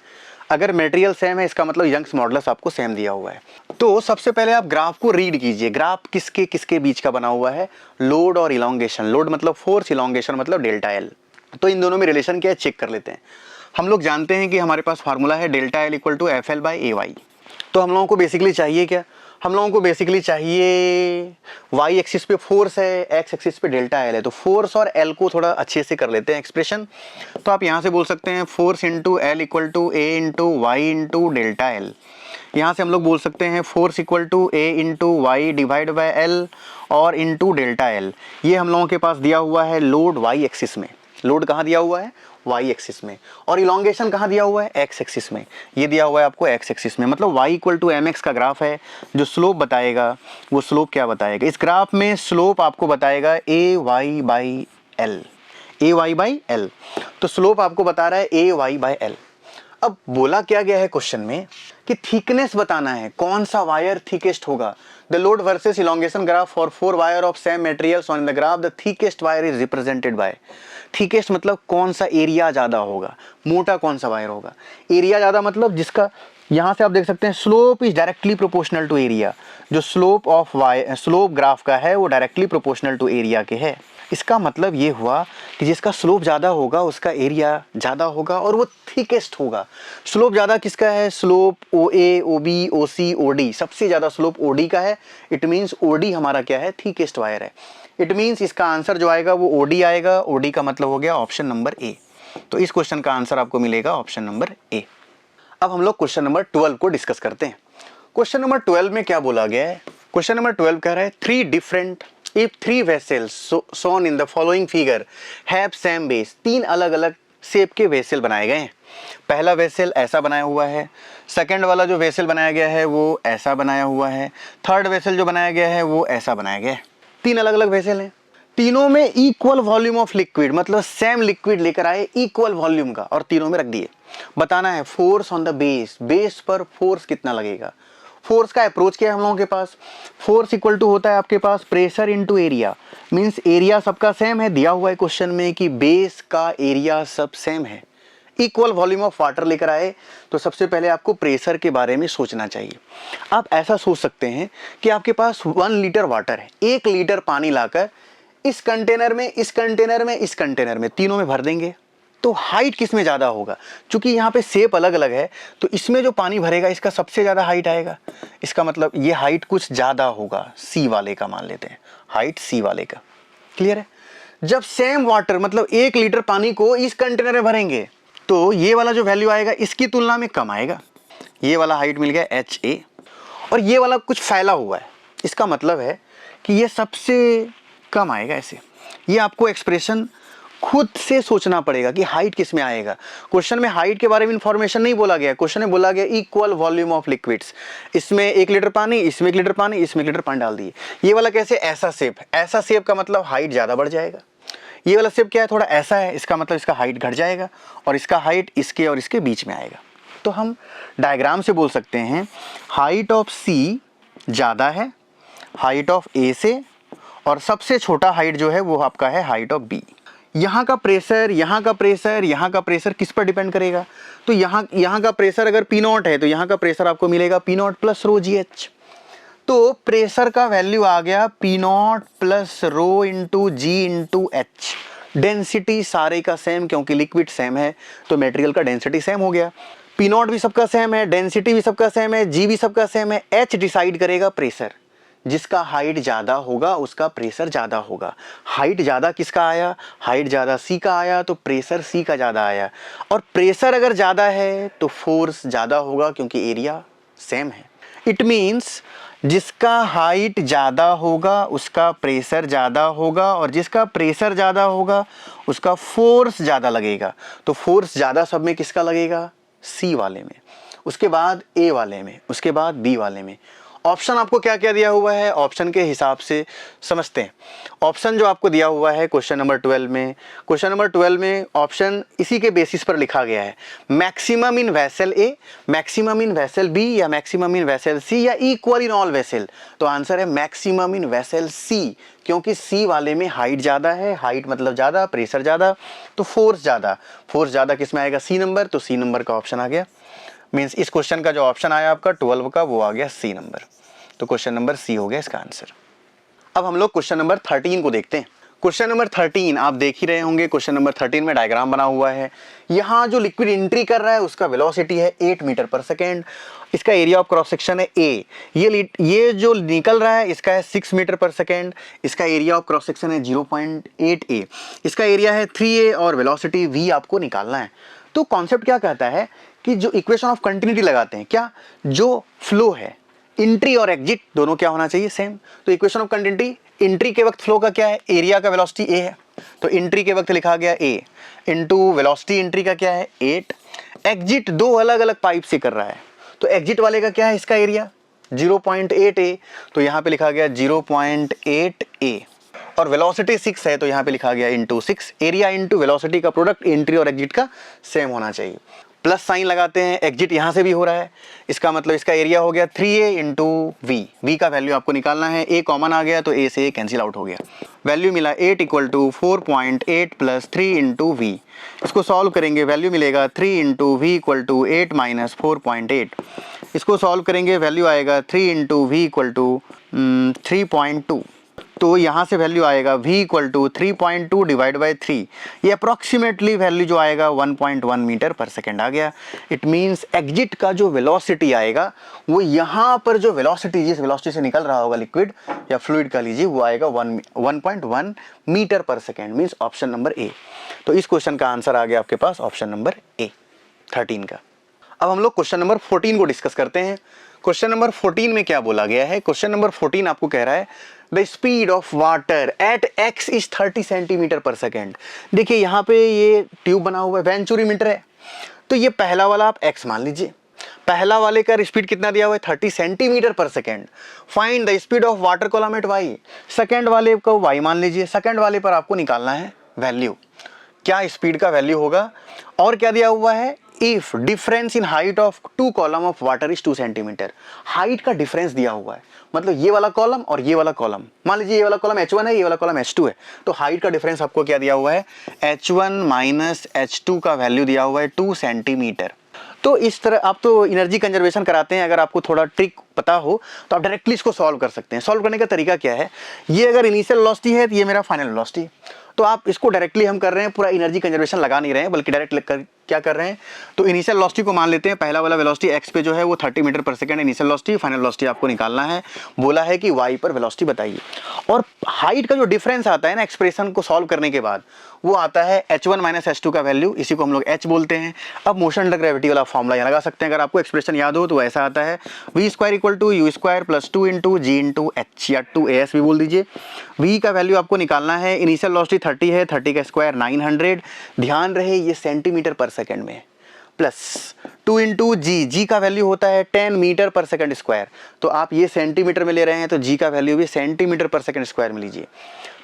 अगर मटेरियल सेम है इसका मतलब यंग्स मॉडुलस आपको सेम दिया हुआ है। तो सबसे पहले आप ग्राफ को रीड कीजिए, ग्राफ किसके किसके बीच का बना हुआ है, लोड और इलोंगेशन। लोड मतलब फोर्स, इलोंगेशन मतलब डेल्टा एल। तो इन दोनों में रिलेशन क्या है चेक कर लेते हैं। हम लोग जानते हैं कि हमारे पास फार्मूला है delta L equal to F L by A Y. तो हम लोगों को बेसिकली चाहिए क्या, हम लोगों को बेसिकली चाहिए वाई एक्सिस पे फोर्स है, एक्स एक्सिस पे डेल्टा एल है। तो फोर्स और एल को थोड़ा अच्छे से कर लेते हैं एक्सप्रेशन। तो आप यहाँ से बोल सकते हैं force into L equal to A into Y into delta L. यहाँ से हम लोग बोल सकते हैं force equal to A into Y divide by L और इंटू डेल्टा एल। ये हम लोगों के पास दिया हुआ है लोड वाई एक्सिस में, लोड कहाँ दिया हुआ है, वाई एक्सिस में, और इलोंगेशन कहाँ दिया हुआ है, एक्स एक्सिस में। ये दिया हुआ है आपको एक्स एक्सिस में, मतलब Y equal to M X का ग्राफ है। जो स्लोप बताएगा वो स्लोप क्या बताएगा, इस ग्राफ में स्लोप आपको बताएगा A Y by L, A Y by L. तो स्लोप आपको बता रहा है ए वाई बाई एल। अब बोला क्या गया है क्वेश्चन में कि थिकनेस बताना है, कौन सा वायर थिकेस्ट होगा। The load versus elongation graph for 4 wire of same materials on the graph, the thickest wire is represented by. Thickest मतलब कौन सा एरिया ज्यादा होगा, मोटा कौन सा वायर होगा। एरिया ज्यादा मतलब जिसका, यहां से आप देख सकते हैं slope is directly proportional to area. जो slope of wire, slope graph का है वो डायरेक्टली प्रोपोर्शनल टू एरिया के है। इसका मतलब ये हुआ कि जिसका स्लोप ज़्यादा होगा उसका एरिया ज़्यादा होगा और वो थिकेस्ट होगा। स्लोप ज़्यादा किसका है, स्लोप ओ ए, ओ बी, ओ सी, ओ डी, सबसे ज़्यादा स्लोप ओ डी का है। इट मीन्स ओ डी हमारा क्या है, थिकेस्ट वायर है। इट मीन्स इसका आंसर जो आएगा वो ओ डी आएगा। ओ डी का मतलब हो गया ऑप्शन नंबर ए। तो इस क्वेश्चन का आंसर आपको मिलेगा ऑप्शन नंबर ए। अब हम लोग क्वेश्चन नंबर 12 को डिस्कस करते हैं। क्वेश्चन नंबर 12 में क्या बोला गया है, क्वेश्चन नंबर 12 कह रहा है three different If 3 vessels shown in the following figure have same base, तीन अलग अलग शेप के वेसल बनाए गए हैं। पहला वेसल ऐसा बनाया हुआ है, सेकंड वाला जो वेसल बनाया गया है वो ऐसा बनाया हुआ है, थर्ड वेसल जो बनाया गया है वो ऐसा बनाया गया है। तीन अलग अलग वेसल हैं, तीनों में इक्वल वॉल्यूम ऑफ लिक्विड, मतलब सेम लिक्विड लेकर आए इक्वल वॉल्यूम का और तीनों में रख दिए। बताना है force on the base, base पर फोर्स कितना लगेगा। फोर्स का अप्रोच क्या है हम लोगों के पास, फोर्स इक्वल टू होता है आपके पास pressure into area. Means area सबका सेम है, दिया हुआ है क्वेश्चन में कि बेस का एरिया सब सेम है। इक्वल वॉल्यूम ऑफ वाटर लेकर आए तो सबसे पहले आपको प्रेशर के बारे में सोचना चाहिए। आप ऐसा सोच सकते हैं कि आपके पास 1 लीटर वाटर है, 1 लीटर पानी लाकर इस कंटेनर में, इस कंटेनर में, इस कंटेनर में, तीनों में भर देंगे तो हाइट किस में ज़्यादा होगा। चूंकि यहाँ पे शेप अलग अलग है तो इसमें जो पानी भरेगा इसका सबसे ज़्यादा हाइट आएगा। इसका मतलब ये हाइट कुछ ज़्यादा होगा, सी वाले का मान लेते हैं, हाइट सी वाले का। क्लियर है। जब सेम वाटर मतलब 1 लीटर पानी को इस कंटेनर में भरेंगे तो ये वाला जो वैल्यू आएगा इसकी तुलना में कम आएगा। ये वाला हाइट मिल गया एच ए और ये वाला कुछ फैला हुआ है, इसका मतलब है कि ये सबसे कम आएगा ऐसे। ये आपको एक्सप्रेशन खुद से सोचना पड़ेगा कि हाइट किस में आएगा। क्वेश्चन में हाइट के बारे में इंफॉर्मेशन नहीं बोला गया, क्वेश्चन में बोला गया इक्वल वॉल्यूम ऑफ लिक्विड्स। इसमें 1 लीटर पानी, इसमें 1 लीटर पानी, इसमें 1 लीटर पानी डाल दिए। ये वाला कैसे, ऐसा शेप, ऐसा शेप का मतलब हाइट ज़्यादा बढ़ जाएगा। ये वाला शेप क्या है, थोड़ा ऐसा है, इसका मतलब इसका हाइट घट जाएगा और इसका हाइट इसके और इसके बीच में आएगा। तो हम डायग्राम से बोल सकते हैं हाइट ऑफ सी ज़्यादा है हाइट ऑफ ए से, और सबसे छोटा हाइट जो है वो आपका है हाइट ऑफ बी। यहाँ का प्रेशर, यहाँ का प्रेशर, यहाँ का प्रेशर किस पर डिपेंड करेगा, तो यहाँ का प्रेशर अगर पी नॉट है तो यहाँ का प्रेशर आपको मिलेगा P not plus rho G H. तो प्रेशर का वैल्यू आ गया P not plus rho into G into H. Density सारे का सेम, क्योंकि लिक्विड सेम है तो मटेरियल का डेंसिटी सेम हो गया। पी नॉट भी सबका सेम है, डेंसिटी भी सबका सेम है, जी भी सबका सेम है। एच डिसाइड करेगा प्रेशर, जिसका हाइट ज़्यादा होगा उसका प्रेशर ज़्यादा होगा। हाइट ज़्यादा किसका आया, हाइट ज़्यादा सी का आया तो प्रेशर सी का ज़्यादा आया। और प्रेशर अगर ज़्यादा है तो फोर्स ज़्यादा होगा क्योंकि एरिया सेम है। इट मीन्स जिसका हाइट ज़्यादा होगा उसका प्रेशर ज़्यादा होगा और जिसका प्रेशर ज़्यादा होगा उसका फोर्स ज़्यादा लगेगा। तो फोर्स ज़्यादा सब में किसका लगेगा, सी वाले में, उसके बाद ए वाले में, उसके बाद बी वाले में। ऑप्शन आपको क्या क्या दिया हुआ है, ऑप्शन के हिसाब से समझते हैं। ऑप्शन जो आपको दिया हुआ है क्वेश्चन नंबर 12 में, क्वेश्चन नंबर 12 में ऑप्शन इसी के बेसिस पर लिखा गया है, maximum in vessel A, maximum in vessel B या मैक्सिमम इन वेसल सी या इक्वल इन ऑल वेसल। तो आंसर है मैक्सिमम इन वेसल सी, क्योंकि सी वाले में हाइट ज़्यादा है, हाइट मतलब ज़्यादा, प्रेशर ज़्यादा, तो फोर्स ज़्यादा। फोर्स ज़्यादा किस में आएगा, सी नंबर, तो सी नंबर का ऑप्शन आ गया। मीन्स इस क्वेश्चन का जो ऑप्शन आया आपका 12 का वो आ गया सी नंबर। तो क्वेश्चन नंबर सी हो गया इसका आंसर। अब हम लोग क्वेश्चन नंबर 13 को देखते हैं। क्वेश्चन नंबर 13 आप देख ही रहे होंगे, क्वेश्चन नंबर 13 में डायग्राम बना हुआ है। यहाँ जो लिक्विड एंट्री कर रहा है उसका वेलोसिटी है 8 मीटर पर सेकेंड, इसका एरिया ऑफ क्रॉस सेक्शन है ए। ये जो निकल रहा है इसका है 6 मीटर पर सेकेंड, इसका एरिया ऑफ क्रॉस सेक्शन है 0.8 ए, इसका एरिया है 3 ए और वेलोसिटी v आपको निकालना है। तो कॉन्सेप्ट क्या कहता है कि जो इक्वेशन ऑफ कंटिन्यूटी लगाते हैं, क्या जो फ्लो है एंट्री और एग्जिट दोनों क्या होना चाहिए, सेम। तो इक्वेशन ऑफ कंटिन्यूटी, एंट्री के वक्त फ्लो का क्या है, एरिया का वेलोसिटी ए है, तो एंट्री के वक्त लिखा गया ए इंटू वेलोसिटी एंट्री का क्या है 8। एग्जिट दो अलग अलग पाइप से कर रहा है, तो एग्जिट वाले का क्या है, इसका एरिया 0.8 ए, तो यहाँ पे लिखा गया 0.8 ए। और वेलोसिटी 6 है, तो यहाँ पे लिखा गया इंटू 6। एरिया इंटू वेलोसिटी का प्रोडक्ट एंट्री और एग्जिट का सेम होना चाहिए। प्लस साइन लगाते हैं, एग्जिट यहाँ से भी हो रहा है, इसका मतलब इसका एरिया हो गया 3a इंटू वी। वी का वैल्यू आपको निकालना है, ए कॉमन आ गया तो ए से कैंसिल आउट हो गया। वैल्यू मिला 8 equal to 4.8 plus 3 into V. इसको सॉल्व करेंगे, वैल्यू मिलेगा 3 into V equal to 8 minus 4.8। इसको सॉल्व करेंगे, वैल्यू आएगा 3 इंटू वी इक्वल टू 3.2। तो यहाँ से वैल्यू आएगा v equal to 3.2 divide by 3, ये अप्रॉक्सीमेटली वैल्यू जो आएगा 1.1 मीटर पर सेकेंड आ गया। इट मीन्स एग्जिट का जो वेलोसिटी आएगा वो यहाँ पर जो वेलोसिटी जिस वेलोसिटी से निकल रहा होगा लिक्विड या फ्लूइड का लीजिए वो आएगा 1.1 मीटर पर second, means option number A. तो इस क्वेश्चन का आंसर आ गया आपके पास ऑप्शन नंबर ए 13 का। अब हम लोग क्वेश्चन नंबर 14 को डिस्कस करते हैं। क्वेश्चन नंबर 14 में क्या बोला गया है, क्वेश्चन नंबर 14 आपको कह रहा है the speed of water at x is 30 centimetre पर सेकेंड। देखिए यहाँ पे ये ट्यूब बना हुआ है, वेंचुरी मीटर है, तो ये पहला वाला आप x मान लीजिए, पहला वाले का स्पीड कितना दिया हुआ है 30 सेंटीमीटर पर second. Find the speed of water column at y, second वाले को y मान लीजिए, सेकेंड वाले पर आपको निकालना है वैल्यू, क्या स्पीड का वैल्यू होगा। और क्या दिया हुआ है, if difference in height of two column of water is 2 centimetre. Height का डिफरेंस दिया हुआ है, मतलब ये वाला कॉलम और ये वाला कॉलम, मान लीजिए ये वाला कॉलम H1 है, ये वाला कॉलम H2 है, तो हाइट का डिफरेंस आपको क्या दिया हुआ है, H1 माइनस H2 का वैल्यू दिया हुआ है 2 सेंटीमीटर। तो इस तरह आप तो एनर्जी कंजर्वेशन कराते हैं, अगर आपको थोड़ा ट्रिक पता हो तो आप डायरेक्टली इसको सॉल्व कर सकते हैं। सॉल्व करने का तरीका क्या है, ये अगर इनिशियल वेलोसिटी है तो ये मेरा फाइनल वेलोसिटी, तो आप इसको डायरेक्टली हम कर रहे हैं, पूरा एनर्जी कंजर्वेशन लगा नहीं रहे हैं, बल्कि डायरेक्ट क्या कर रहे हैं, तो इनिशियल वेलोसिटी को मान लेते हैं, पहला वाला वेलोसिटी x पे जो है वो 30 मीटर पर second initial velocity, final velocity आपको निकालना है। बोला है कि y पर वेलोसिटी बताइए, और हाइट का जो डिफरेंस आता है ना एक्सप्रेशन को सॉल्व करने के बाद, वो आता है h1 माइनस h2 का वैल्यू, इसी को हम लोग h बोलते हैं। अब मोशन अंडर ग्रेविटी वाला फॉर्मूला यहाँ लगा सकते हैं, अगर आपको एक्सप्रेशन याद हो तो ऐसा आता है v square equal to U square plus 2 into G into H, या 2as भी बोल दीजिए। v का वैल्यू आपको निकालना है, इनिशियल वेलोसिटी 30 है, 30 का स्क्वायर 900, ध्यान रहे ये सेंटीमीटर पर सेकेंड में, प्लस 2 इंटू जी का वैल्यू होता है 10 मीटर पर सेकंड स्क्वायर, तो आप ये सेंटीमीटर में ले रहे हैं तो जी का वैल्यू भी सेंटीमीटर पर सेकंड स्क्वायर में लीजिए।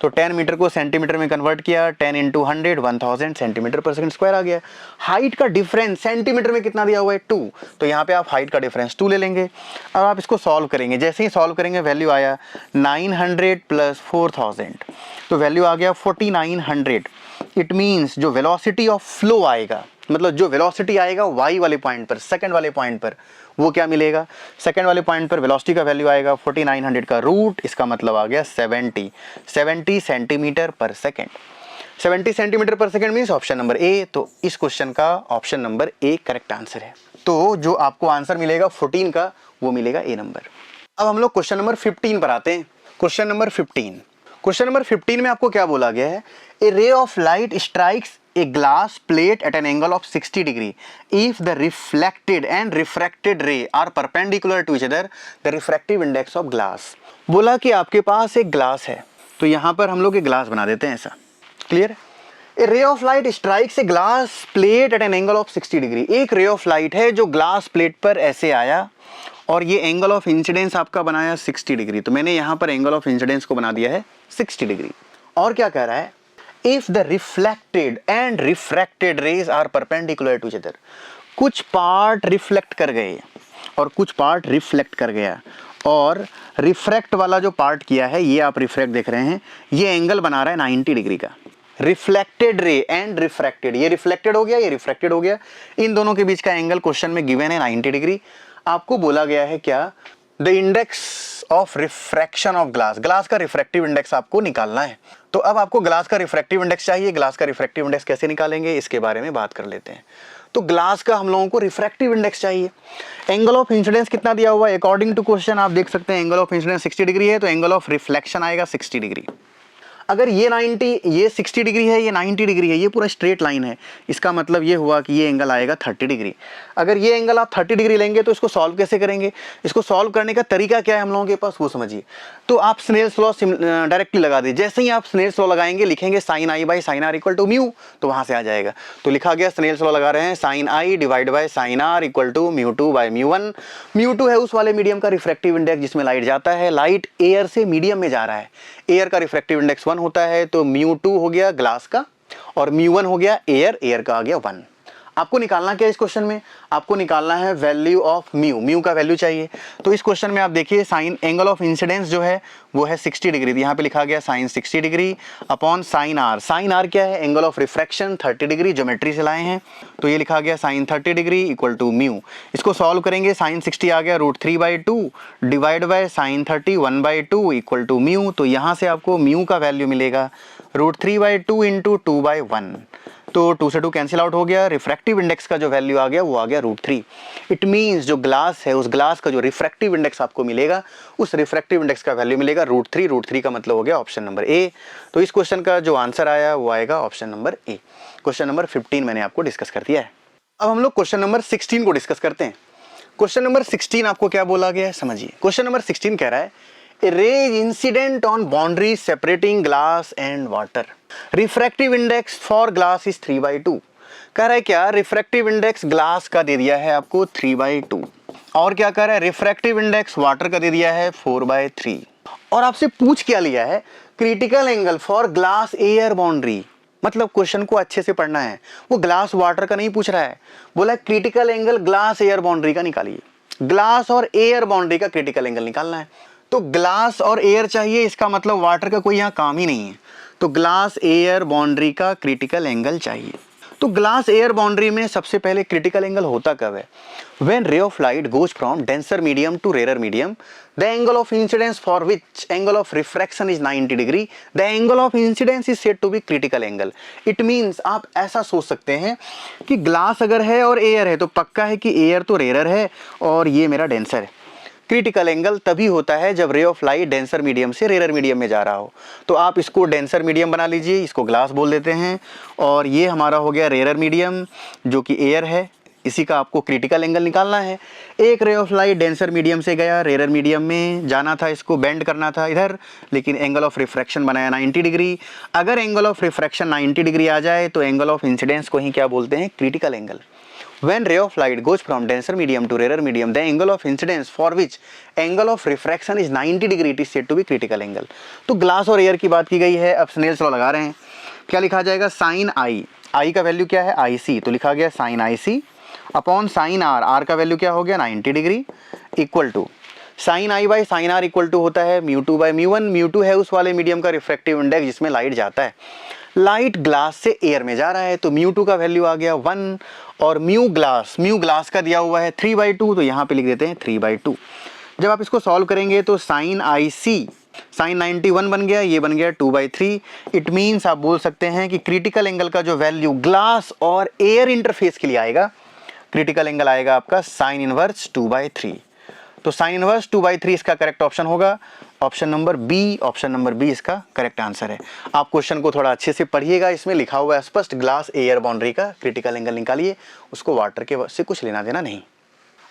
तो 10 मीटर को सेंटीमीटर में कन्वर्ट किया, 10 इंटू 100 1000 सेंटीमीटर पर सेकंड स्क्वायर आ गया। हाइट का डिफरेंस सेंटीमीटर में कितना दिया हुआ है 2, तो यहाँ पे आप हाइट का डिफरेंस 2 ले लेंगे। अब आप इसको सॉल्व करेंगे, जैसे ही सॉल्व करेंगे वैल्यू आया 900 प्लस 4000, तो वैल्यू आ गया 4900। इट मीन्स जो वेलोसिटी ऑफ फ्लो आएगा, मतलब जो वेलोसिटी आएगा y वाले पॉइंट पर, सेकंड वाले पॉइंट पर, वो क्या मिलेगा, सेकंड वाले पॉइंट पर वेलोसिटी का वैल्यू आएगा 4900 का रूट, इसका मतलब आ गया 70 सेंटीमीटर पर सेकंड। 70 सेंटीमीटर पर second means option number A, तो इस क्वेश्चन का option number A correct answer है। तो जो आपको आंसर मिलेगा 14 का वो मिलेगा ए नंबर। अब हम लोग क्वेश्चन नंबर 15 पर आते हैं। क्वेश्चन नंबर 15 में आपको क्या बोला गया है, a ray of light strikes a glass plate at an angle of 60 degree. If the reflected and refracted ray are perpendicular to each other, the refractive index of glass. बोला कि आपके पास एक ग्लास है, तो यहाँ पर हम लोग एक ग्लास बना देते हैं ऐसा, clear. A ray of light strikes a glass plate at an angle of 60 degree. एक रे ऑफ लाइट है जो ग्लास प्लेट पर ऐसे आया और ये एंगल ऑफ इंसिडेंस आपका बनाया 60 डिग्री, तो मैंने यहाँ पर एंगल ऑफ इंसिडेंस को बना दिया है 60 डिग्री। और क्या कह रहा है, If the reflected and refracted rays are perpendicular to each other, कुछ पार्ट रिफ्लेक्ट कर गए और कुछ पार्ट रिफ्लेक्ट कर गया, और रिफ्रैक्ट वाला जो पार्ट किया है, ये आप रिफ्रैक्ट देख रहे हैं, ये एंगल बना रहा है 90 डिग्री का। रिफ्लेक्टेड रे एंड रिफ्रैक्टेड, ये रिफ्लेक्टेड हो गया, ये रिफ्रैक्टेड हो गया, इन दोनों के बीच का एंगल क्वेश्चन में गिवन है 90 डिग्री। आपको बोला गया है क्या, the index of refraction of glass, glass का रिफ्रैक्टिव इंडेक्स आपको निकालना है। तो अब आपको ग्लास का रिफ्रैक्टिव इंडेक्स चाहिए, ग्लास का रिफ्रैक्टिव इंडेक्स कैसे निकालेंगे इसके बारे में बात कर लेते हैं। तो ग्लास का हम लोगों को रिफ्रैक्टिव इंडेक्स चाहिए। एंगल ऑफ इंसिडेंस कितना दिया हुआ है, अकॉर्डिंग टू क्वेश्चन आप देख सकते हैं एंगल ऑफ इंसिडेंस 60 डिग्री है, तो एंगल ऑफ रिफ्लेक्शन आएगा 60 डिग्री। अगर ये 90 ये 60 डिग्री है, ये 90 डिग्री है, ये पूरा स्ट्रेट लाइन है, इसका मतलब ये हुआ कि ये एंगल आएगा 30 डिग्री। अगर ये एंगल आप 30 डिग्री लेंगे तो इसको सॉल्व कैसे करेंगे? इसको सॉल्व करने का तरीका क्या है हम लोगों के पास, वो समझिए। तो आप स्नेल्स लॉ डायरेक्टली लगा दीजिए। जैसे ही आप स्नेल्स लॉ लगाएंगे, लिखेंगे sine I by sine are equal to mu, तो वहां से आ जाएगा। तो लिखा गया, स्नेल्स लॉ लगा रहे हैं, sine I divide by sine are equal to mu two by mu one. Mu two है उस वाले मीडियम का रिफ्रैक्टिव इंडेक्स जिसमें लाइट जाता है। लाइट एयर से मीडियम में जा रहा है, एयर का रिफ्रैक्टिव इंडेक्स 1 होता है, तो म्यू टू हो गया ग्लास का और म्यू वन हो गया एयर, एयर का आ गया 1। आपको निकालना क्या है इस क्वेश्चन में? आपको निकालना है वैल्यू ऑफ म्यू, म्यू का वैल्यू चाहिए। तो इस क्वेश्चन में आप देखिए, साइन एंगल ऑफ इंसिडेंस जो है वो है 60 डिग्री, यहाँ पे लिखा गया sine 60 degree upon sine R. Sine R क्या है? Angle of refraction 30 degree, geometry से लाए हैं, तो ये लिखा गया sine 30 degree equal to mu. इसको सॉल्व करेंगे, साइन 60 आ गया √3/2 divide by sine 30 1/2 equal to mu. तो यहाँ से आपको म्यू का वैल्यू मिलेगा √3/2 इंटू 2/1, तो 2 से 2 कैंसिल आउट हो गया। रिफ्रैक्टिव इंडेक्स का जो वैल्यू आ गया वो आ गया √3। इट मींस जो ग्लास है, उस ग्लास का जो रिफ्रैक्टिव इंडेक्स आपको मिलेगा, उस रिफ्रैक्टिव इंडेक्स का वैल्यू मिलेगा √3। √3 का मतलब हो गया ऑप्शन नंबर ए। तो इस क्वेश्चन का जो आंसर आया वो आएगा option number A. Question number 15 मैंने आपको डिस्कस कर दिया है। अब हम लोग क्वेश्चन नंबर 16 को डिस्कस करते हैं। क्वेश्चन नंबर 16 आपको क्या बोला गया है, समझिए। क्वेश्चन नंबर 16 कह रहा है, A ray incident on boundary separating glass and water. Refractive index for glass is 3/2. कह रहा है क्या? रिफ्रैक्टिव इंडेक्स ग्लास का दे दिया है आपको 3/2, और क्या कह रहा है? रिफ्रैक्टिव इंडेक्स वाटर का दे दिया है 4/3। और आपसे पूछ क्या लिया है? Critical angle for glass air boundary. मतलब क्वेश्चन को अच्छे से पढ़ना है, वो ग्लास वाटर का नहीं पूछ रहा है, बोला critical angle glass air boundary का निकालिए। ग्लास और एयर बाउंड्री का क्रिटिकल एंगल निकालना है। तो ग्लास और एयर चाहिए, इसका मतलब वाटर का कोई यहाँ काम ही नहीं है, तो ग्लास एयर बाउंड्री का क्रिटिकल एंगल चाहिए। तो ग्लास एयर बाउंड्री में सबसे पहले क्रिटिकल एंगल होता कब है? When ray of light goes from denser medium to rare medium, the angle of incidence for which angle of refraction is 90 degree, the angle of incidence is said to be critical angle. It means आप ऐसा सोच सकते हैं कि ग्लास अगर है और एयर है तो पक्का है कि एयर तो रेयर है और ये मेरा डेंसर है। क्रिटिकल एंगल तभी होता है जब रे ऑफ लाइट डेंसर मीडियम से रेयर मीडियम में जा रहा हो। तो आप इसको डेंसर मीडियम बना लीजिए, इसको ग्लास बोल देते हैं, और ये हमारा हो गया रेयर मीडियम जो कि एयर है, इसी का आपको क्रिटिकल एंगल निकालना है। एक ray of light denser medium से गया, रेयर मीडियम में जाना था, इसको बेंड करना था इधर, लेकिन एंगल ऑफ रिफ्रैक्शन बनाया 90 डिग्री। अगर एंगल ऑफ रिफ्रैक्शन 90 डिग्री आ जाए तो एंगल ऑफ इंसिडेंस को ही क्या बोलते हैं? Critical angle. When ray of light goes from denser medium to rarer medium, the angle of incidence for which angle of refraction is 90 degree, it is said to be critical angle. तो ग्लास और एयर की बात की गई है। अब स्नेल्स लॉ लगा रहे हैं, क्या लिखा जाएगा? साइन आई, आई का वैल्यू क्या है? IC, तो लिखा गया sine IC upon sine are, are का वैल्यू क्या हो गया? 90 degree equal to sine I by sine are equal to होता है mu two by mu one. Mu two है उस वाले मीडियम का रिफ्रैक्टिव इंडेक्स जिसमें लाइट जाता है। लाइट ग्लास से एयर में जा रहा है, तो म्यू टू का वैल्यू आ गया 1, और म्यू ग्लास का दिया हुआ है 3/2, तो यहाँ पे लिख देते हैं 3/2। जब आप इसको सॉल्व करेंगे तो साइन IC साइन 91 बन गया, ये बन गया 2/3। इट मीन्स आप बोल सकते हैं कि क्रिटिकल एंगल का जो वैल्यू ग्लास और एयर इंटरफेस के लिए आएगा, क्रिटिकल एंगल आएगा आपका साइन इनवर्स 2/3। तो साइन इनवर्स 2/3 इसका करेक्ट ऑप्शन होगा option number B. Option number B इसका करेक्ट आंसर है। आप क्वेश्चन को थोड़ा अच्छे से पढ़िएगा, इसमें लिखा हुआ है स्पष्ट, ग्लास एयर बाउंड्री का क्रिटिकल एंगल निकालिए, उसको वाटर के से कुछ लेना देना नहीं।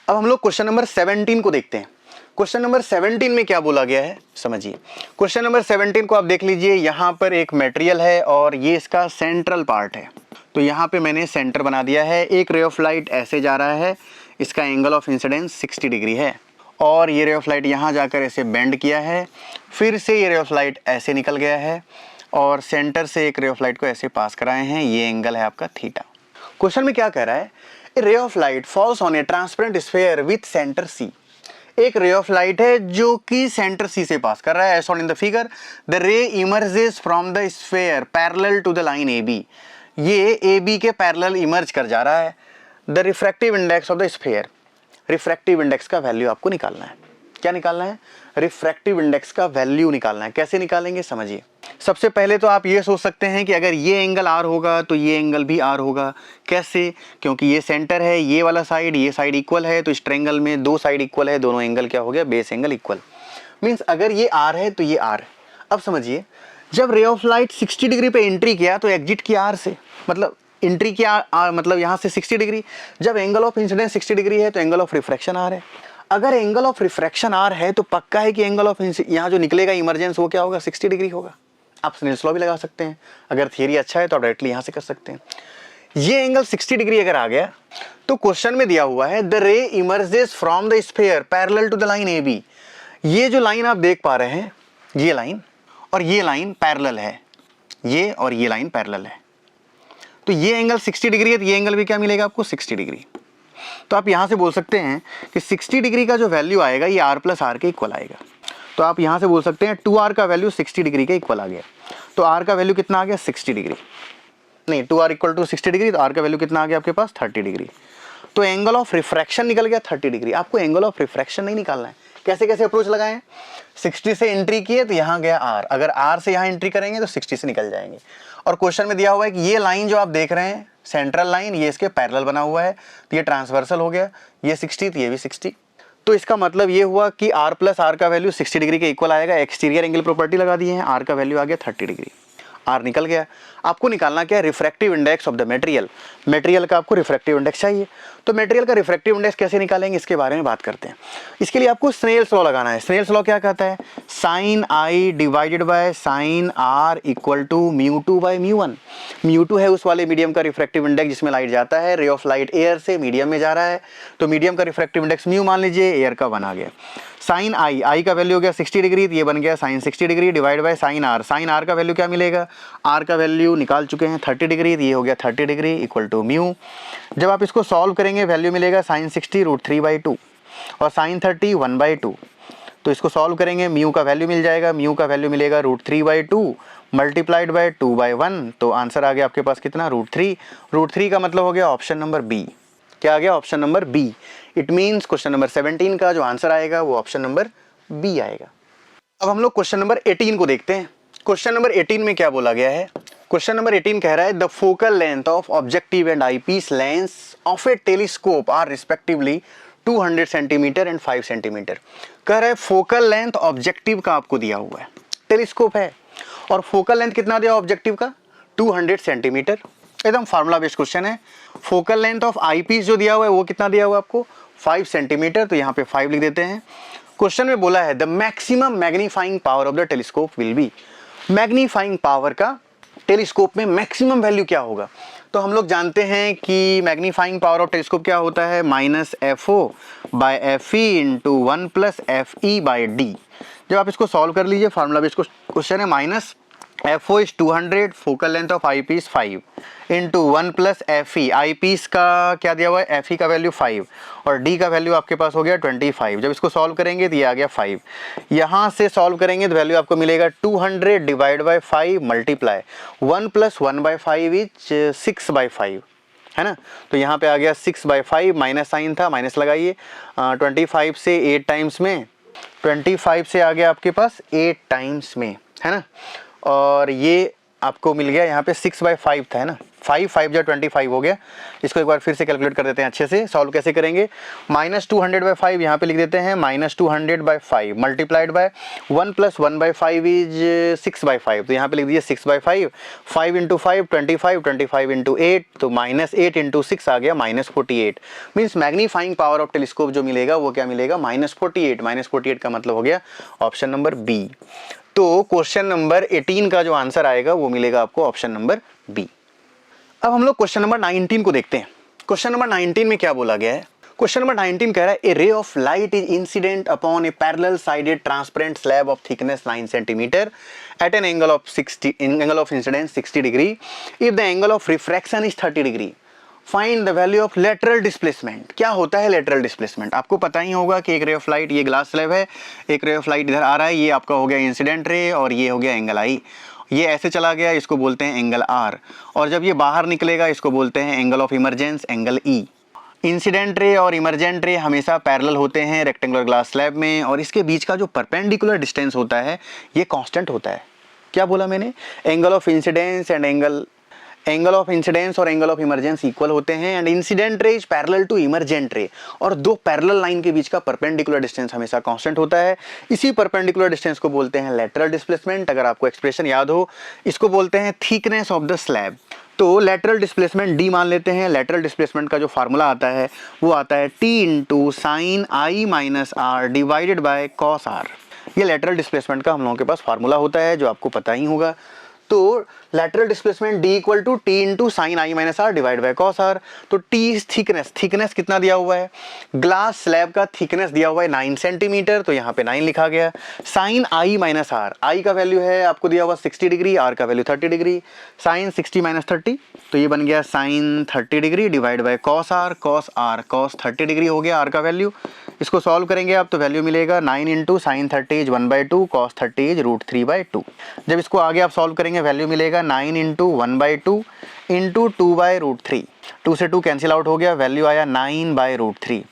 अब हम लोग क्वेश्चन नंबर 17 को देखते हैं। क्वेश्चन नंबर 17 में क्या बोला गया है, समझिए। क्वेश्चन नंबर 17 को आप देख लीजिए, यहाँ पर एक मटेरियल है और ये इसका सेंट्रल पार्ट है। तो यहाँ पे मैंने सेंटर बना दिया है। एक रे ऑफ लाइट ऐसे जा रहा है, इसका एंगल ऑफ इंसिडेंस 60 डिग्री है, और ये रे ऑफ लाइट यहाँ जाकर ऐसे बेंड किया है, फिर से ये रे ऑफ लाइट ऐसे निकल गया है और सेंटर से एक रे ऑफ लाइट को ऐसे पास कराए हैं, ये एंगल है आपका थीटा। क्वेश्चन में क्या कह रहा है? A ray of light falls on a transparent sphere with centre C. एक रे ऑफ लाइट है जो कि सेंटर सी से पास कर रहा है, as shown in the figure. The ray emerges from the sphere parallel to the line AB। ये AB के पैरेलल इमर्ज कर जा रहा है। The refractive index of the sphere, refractive index का वैल्यू आपको निकालना है। क्या निकालना है? रिफ्रैक्टिव इंडेक्स का वैल्यू निकालना है। कैसे निकालेंगे, समझिए। सबसे पहले तो आप ये सोच सकते हैं कि अगर ये एंगल R होगा तो ये एंगल भी R होगा। कैसे? क्योंकि ये सेंटर है, ये वाला साइड, ये साइड इक्वल है, तो इस ट्रायंगल में दो साइड इक्वल है, दोनों एंगल क्या हो गया? Base angle equal. मीन्स अगर ये R है तो ये R। अब समझिए, जब रे ऑफ लाइट 60 डिग्री पे एंट्री किया तो एग्जिट किया आर से, मतलब एंट्री किया मतलब यहाँ से 60 डिग्री। जब एंगल ऑफ इंसिडेंस 60 डिग्री है तो एंगल ऑफ रिफ्रैक्शन आर है। अगर एंगल ऑफ रिफ्रैक्शन आर है तो पक्का है कि एंगल ऑफ यहाँ जो निकलेगा इमरजेंस वो क्या होगा, 60 डिग्री होगा। आप स्नेल्स लॉ भी लगा सकते हैं, अगर थियरी अच्छा है तो डायरेक्टली यहाँ से कर सकते हैं। ये एंगल 60 डिग्री अगर आ गया तो क्वेश्चन में दिया हुआ है the ray emerges from the sphere parallel to the line A B. ये जो लाइन आप देख पा रहे हैं, ये लाइन और ये लाइन पैरेलल है, ये और ये लाइन पैरेलल है, तो ये एंगल 60 डिग्री है, तो ये एंगल भी क्या मिलेगा आपको, 60 डिग्री। तो आप यहां से बोल सकते हैं कि 60 डिग्री का जो वैल्यू आएगा ये r प्लस आर के इक्वल आएगा। तो आप यहां से बोल सकते हैं 2r का वैल्यू 60 डिग्री के इक्वल आ गया। तो r का वैल्यू कितना आ गया, 60 डिग्री, नहीं 2r इक्वल टू 60 डिग्री, तो r का वैल्यू कितना आ गया आपके पास, 30 डिग्री। तो एंगल ऑफ रिफ्रैक्शन निकल गया 30 डिग्री। आपको एंगल ऑफ रिफ्रैक्शन नहीं निकालना है। कैसे कैसे अप्रोच लगाएं, 60 से एंट्री किए तो यहाँ गया r, अगर r से यहाँ एंट्री करेंगे तो 60 से निकल जाएंगे। और क्वेश्चन में दिया हुआ है कि ये लाइन जो आप देख रहे हैं सेंट्रल लाइन, ये इसके पैरेलल बना हुआ है, तो ये ट्रांसवर्सल हो गया, ये 60 तो ये भी 60। तो इसका मतलब ये हुआ कि r प्लस आर का वैल्यू 60 डिग्री के इक्वल आएगा। एक्सटीरियर एंगल प्रॉपर्टी लगा दी है, r का वैल्यू आ गया 30 डिग्री, r निकल गया। आपको निकालना क्या है, refractive index of the material. Material का आपको रिफ्रैक्टिव इंडेक्स चाहिए, तो मटेरियल का रिफ्रैक्टिव इंडेक्स कैसे निकालेंगे इसके बारे में बात करते हैं। इसके लिए आपको स्नेल्स लॉ लगाना है। स्नेल्स लॉ क्या कहता है, sine i divided by sine are equal to μ2 by μ1। μ2 है उस वाले मीडियम का रिफ्रैक्टिव इंडेक्स जिसमें लाइट जाता है, रे ऑफ लाइट एयर से मीडियम में जा रहा है, तो मीडियम का रिफ्रैक्टिव इंडेक्स म्यू मान लीजिए, एयर का 1 आ गया। साइन आई का वैल्यू हो गया 60 डिग्री, तो ये बन गया sine 60 degree divide by sine are का वैल्यू क्या मिलेगा, आर का वैल्यू निकाल चुके हैं 30 डिग्री, तो ये हो गया 30 डिग्री इक्वल टू म्यू। जब आप इसको सॉल्व करेंगे वैल्यू मिलेगा साइन 60 √3/2 और साइन 30 1/2। तो इसको सॉल्व करेंगे, म्यू का वैल्यू मिल जाएगा, म्यू का वैल्यू मिलेगा √3/2 मल्टीप्लाइड बाय 2/1, तो आंसर आ गया आपके पास कितना, √3। √3 का मतलब हो गया ऑप्शन नंबर बी। क्या आ गया, option number B. It means question number 17 का जो आंसर आएगा वो ऑप्शन नंबर बी आएगा। अब हम लोग क्वेश्चन नंबर 18 को देखते हैं। क्वेश्चन नंबर 18 में क्या बोला गया है, क्वेश्चन नंबर 18 कह रहा है the focal length of objective and eyepiece lens of a telescope are respectively 200 centimetre and 5 centimetre. कह रहा है फोकल लेंथ ऑब्जेक्टिव का आपको दिया हुआ है, टेलीस्कोप है और फोकल लेंथ कितना दिया ऑब्जेक्टिव का, 200 सेंटीमीटर। एकदम फार्मूला बेस्ड क्वेश्चन है। फोकल लेंथ ऑफ आईपीस जो दिया हुआ है वो कितना दिया हुआ है आपको, 5 सेंटीमीटर, तो यहाँ पे 5 लिख देते हैं। क्वेश्चन में बोला है the maximum magnifying power of the telescope will be. Magnifying power का टेलीस्कोप में मैक्सिमम वैल्यू क्या होगा, तो हम लोग जानते हैं कि मैग्नीफाइंग पावर ऑफ टेलीस्कोप क्या होता है, -FO/FE इंटू 1 + FE/D। जब आप इसको सॉल्व कर लीजिए, फार्मूला बेस्ड क्वेश्चन है, -FO is 200, focal length of eyepiece 5 into 1 + FE। Eyepiece का क्या दिया हुआ है, FE का वैल्यू 5 और D का वैल्यू आपके पास हो गया 25। जब इसको सॉल्व करेंगे तो ये आ गया 5। यहाँ से सॉल्व करेंगे तो वैल्यू आपको मिलेगा 200 डिवाइड बाय 5 मल्टीप्लाई 1 + 1/5 इज 6/5, है ना। तो यहाँ पे आ गया 6/5, माइनस साइन था, माइनस लगाइए। 25 से 8 टाइम्स में, 25 से आ गया आपके पास 8 टाइम्स में, है ना। और ये आपको मिल गया यहाँ पे 6/5 था, है ना, 5 जो 25 हो गया। इसको एक बार फिर से कैलकुलेट कर देते हैं अच्छे से। सॉल्व कैसे करेंगे, -200/5 यहाँ पे लिख देते हैं, -200/5 मल्टीप्लाइड बाय 1 + 1/5 इज 6/5, तो यहाँ पे लिख दीजिए 6/5। 5 इंटू 5 25, 25 इंटू 8, तो -8 इंटू 6 आ गया -48। Means magnifying power of telescope जो मिलेगा वो क्या मिलेगा, -48। -48 का मतलब हो गया ऑप्शन नंबर बी। तो क्वेश्चन नंबर 18 का जो आंसर आएगा वो मिलेगा आपको ऑप्शन नंबर बी। अब हम लोग क्वेश्चन नंबर 19 को देखते हैं। क्वेश्चन नंबर 19 में क्या बोला गया है, क्वेश्चन नंबर 19 कह रहा है a ray of light is incident upon a parallel sided transparent slab of thickness 9 centimetre at an angle of incidence 60 degree if the angle of refraction is 30 degree. Find the value of lateral displacement. क्या होता है लेटरल डिस्प्लेसमेंट, आपको पता ही होगा कि एक रे ऑफ लाइट, ये ग्लास स्लैब है, एक रे ऑफ लाइट इधर आ रहा है, ये आपका हो गया इंसिडेंट रे और ये हो गया एंगल आई। ये ऐसे चला गया, इसको बोलते हैं एंगल आर, और जब ये बाहर निकलेगा इसको बोलते हैं angle of emergence, angle E. Incident ray और इमरजेंट रे हमेशा पैरेलल होते हैं रेक्टेंगुलर ग्लास स्लैब में, और इसके बीच का जो परपेंडिकुलर डिस्टेंस होता है ये कांस्टेंट होता है। क्या बोला मैंने, angle of incidence and angle of incidence और एंगल ऑफ इमरजेंस इक्वल होते हैं and incident ray is parallel to emergent ray, और दो पैरेलल लाइन के बीच का परपेंडिकुलर डिस्टेंस हमेशा कांस्टेंट होता है। इसी परपेंडिकुलर डिस्टेंस को बोलते हैं लेटरल डिस्प्लेसमेंट। अगर आपको एक्सप्रेशन याद हो, इसको बोलते हैं थिकनेस ऑफ द स्लैब। तो लेटरल डिस्प्लेसमेंट डी मान लेते हैं। लेटरल डिस्प्लेसमेंट का जो फार्मूला आता है वो आता है T into sine I minus R divided by cos R. ये लेटरल डिस्प्लेसमेंट का हम लोगों के पास फार्मूला होता है जो आपको पता ही होगा। तो lateral displacement D equal to T into sine I minus R divide by cos R. तो टी थिकनेस, थिकनेस कितना दिया हुआ है, ग्लास स्लैब का थिकनेस दिया हुआ है 9 सेंटीमीटर, तो यहाँ पे 9 लिखा गया। Sine I minus R, I का वैल्यू है आपको दिया हुआ 60 डिग्री, आर का वैल्यू 30 डिग्री। साइन 60 माइनस 30, तो ये बन गया sine 30 degree divide by cos R cos 30 degree हो गया आर का वैल्यू। इसको सॉल्व करेंगे आप तो वैल्यू मिलेगा 9 into sine 30 is 1/2 cos 30 is √3/2। जब इसको आगे आप सॉल्व करेंगे वैल्यू मिलेगा 9 इंटू 1/2 इंटू 2/√3। 2 से 2 कैंसिल आउट हो गया, वैल्यू आया 9/√3।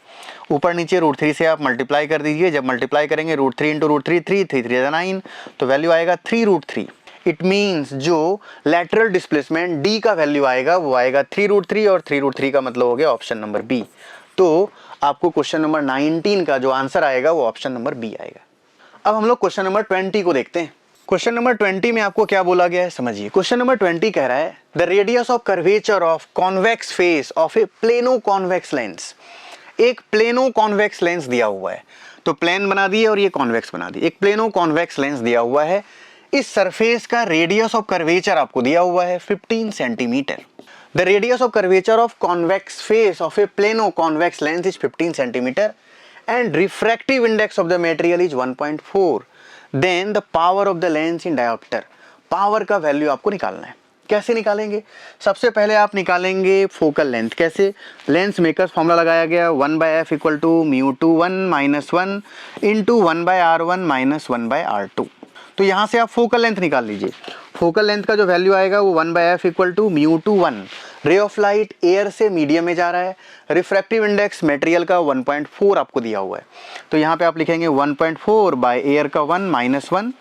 ऊपर नीचे √3 से आप मल्टीप्लाई कर दीजिए। जब मल्टीप्लाई करेंगे √3 इंटू √3 3 3 3 9, तो वैल्यू आएगा 3√3। इट मीन्स जो लेटरल डिस्प्लेसमेंट डी का वैल्यू आएगा वो आएगा 3√3, और 3√3 का मतलब हो गया ऑप्शन नंबर बी। तो आपको क्वेश्चन नंबर 19 का जो आंसर आएगा वो ऑप्शन नंबर बी आएगा। अब हम लोग क्वेश्चन नंबर 20 को देखते हैं। क्वेश्चन नंबर 20 में आपको क्या बोला गया है समझिए। क्वेश्चन नंबर 20 कह रहा है the radius of curvature of convex face of A plano convex lens. एक प्लेनो कॉन्वेक्स लेंस दिया हुआ है, तो प्लेन बना दिए और ये कॉन्वेक्स बना दिए। एक प्लेनो कॉन्वेक्स लेंस दिया हुआ है, इस सरफेस का रेडियस ऑफ कर्वेचर आपको दिया हुआ है 15 centimetre. The radius of curvature of convex face of a plano convex lens is 15 centimeter and refractive index of the material is 1.4. Then the power of the lens in diopter. Power का वैल्यू आपको निकालना है। कैसे निकालेंगे? सबसे पहले आप निकालेंगे फोकल लेंथ। कैसे? लेंस मेकर्स फॉर्मूला लगाया गया 1/f equal to μ2 1 - 1 into 1/r1 - 1/r2। तो यहाँ से आप फोकल लेंथ निकाल लीजिए। फोकल लेंथ का जो वैल्यू आएगा वो 1/f equal to μ2 1। Ray of light air से मीडियम में जा रहा है, रिफ्रैक्टिव इंडेक्स मटेरियल का 1.4 आपको दिया हुआ है, तो यहाँ पे आप लिखेंगे 1.4 बाय एयर का 1 - 1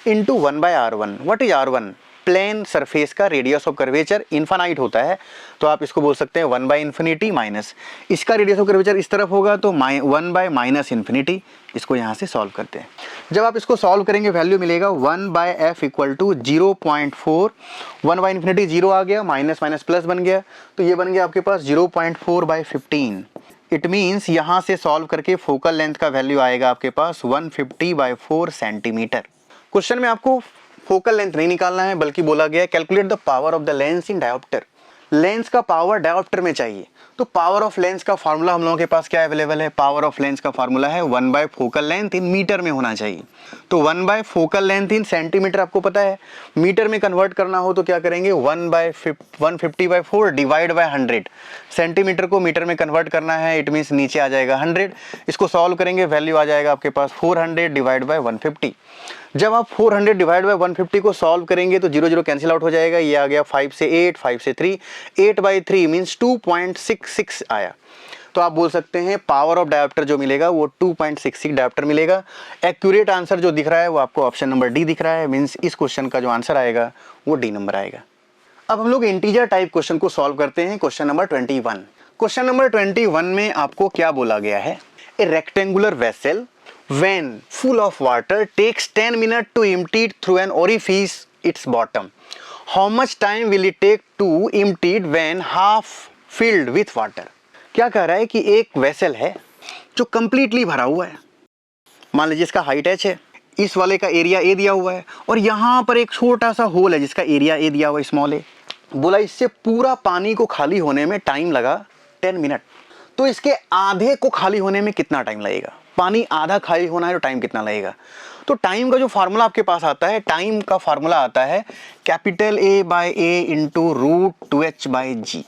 into 1/r1। What is r1? Plane surface का रेडियस ऑफ कर्वेचर इनफाइनाइट होता है, तो आप इसको बोल सकते हैं 1/∞ माइनस इसका रेडियस ऑफ कर्वेचर इस तरफ होगा तो 1/-∞। इसको यहाँ से सॉल्व करते हैं। जब आप इसको सॉल्व करेंगे वैल्यू मिलेगा 1/f इक्वल टू 0.4। 1/∞ 0 आ गया, माइनस माइनस प्लस बन गया, तो ये बन गया आपके पास 0.4/15। इट मीन्स यहाँ से सॉल्व करके फोकल लेंथ का वैल्यू आएगा आपके पास 150/4 सेंटीमीटर। क्वेश्चन में आपको फोकल लेंथ नहीं निकालना है, बल्कि बोला गया है calculate the power of the lens in dioptre. Lens का पावर डायोप्टर में चाहिए, तो पावर ऑफ लेंस का फार्मूला हम लोगों के पास क्या अवेलेबल है? पावर ऑफ लेंस का फार्मूला है 1 फोकल लेंथ इन मीटर में होना चाहिए। तो 1 फोकल लेंथ इन सेंटीमीटर आपको पता है, मीटर में कन्वर्ट करना हो तो क्या करेंगे 150/4 डिवाइड बाय 100। सेंटीमीटर को मीटर में कन्वर्ट करना है, इट मीन्स नीचे आ जाएगा 100। इसको सॉल्व करेंगे वैल्यू आ जाएगा आपके पास 400 डिवाइड बाय 150। जब आप 400 डिवाइड बाय 150 को सॉल्व करेंगे तो 0 0 कैंसिल आउट हो जाएगा, ये आ गया 5 से 8, 5 से 3, 8/3 मीन्स 2.66 आया। तो आप बोल सकते हैं पावर ऑफ डायोप्टर जो मिलेगा वो 2.66 डायोप्टर मिलेगा। एक्यूरेट आंसर जो दिख रहा है वो आपको ऑप्शन नंबर डी दिख रहा है, मीन्स इस क्वेश्चन का जो आंसर आएगा वो डी नंबर आएगा। अब हम लोग इंटीजर टाइप क्वेश्चन को सॉल्व करते हैं। Question number 21। क्वेश्चन नंबर 21 में आपको क्या बोला गया है? ए rectangular vessel when full of water takes 10 minutes to empty it through an orifice its bottom. How much time will it take to empty it when half filled with water? क्या कह रहा है कि एक वेसल है जो कंप्लीटली भरा हुआ है, मान लीजिए इसका हाइट h है, इस वाले का एरिया a दिया हुआ है, और यहाँ पर एक छोटा सा होल है जिसका एरिया a दिया हुआ है स्मॉल a। बोला इससे पूरा पानी को खाली होने में टाइम लगा 10 मिनट, तो इसके आधे को खाली होने में कितना टाइम लगेगा? पानी आधा खाली होना है तो टाइम कितना लगेगा? तो टाइम का जो फार्मूला आपके पास आता है, टाइम का फार्मूला आता है कैपिटल A/A इंटू √2h/g।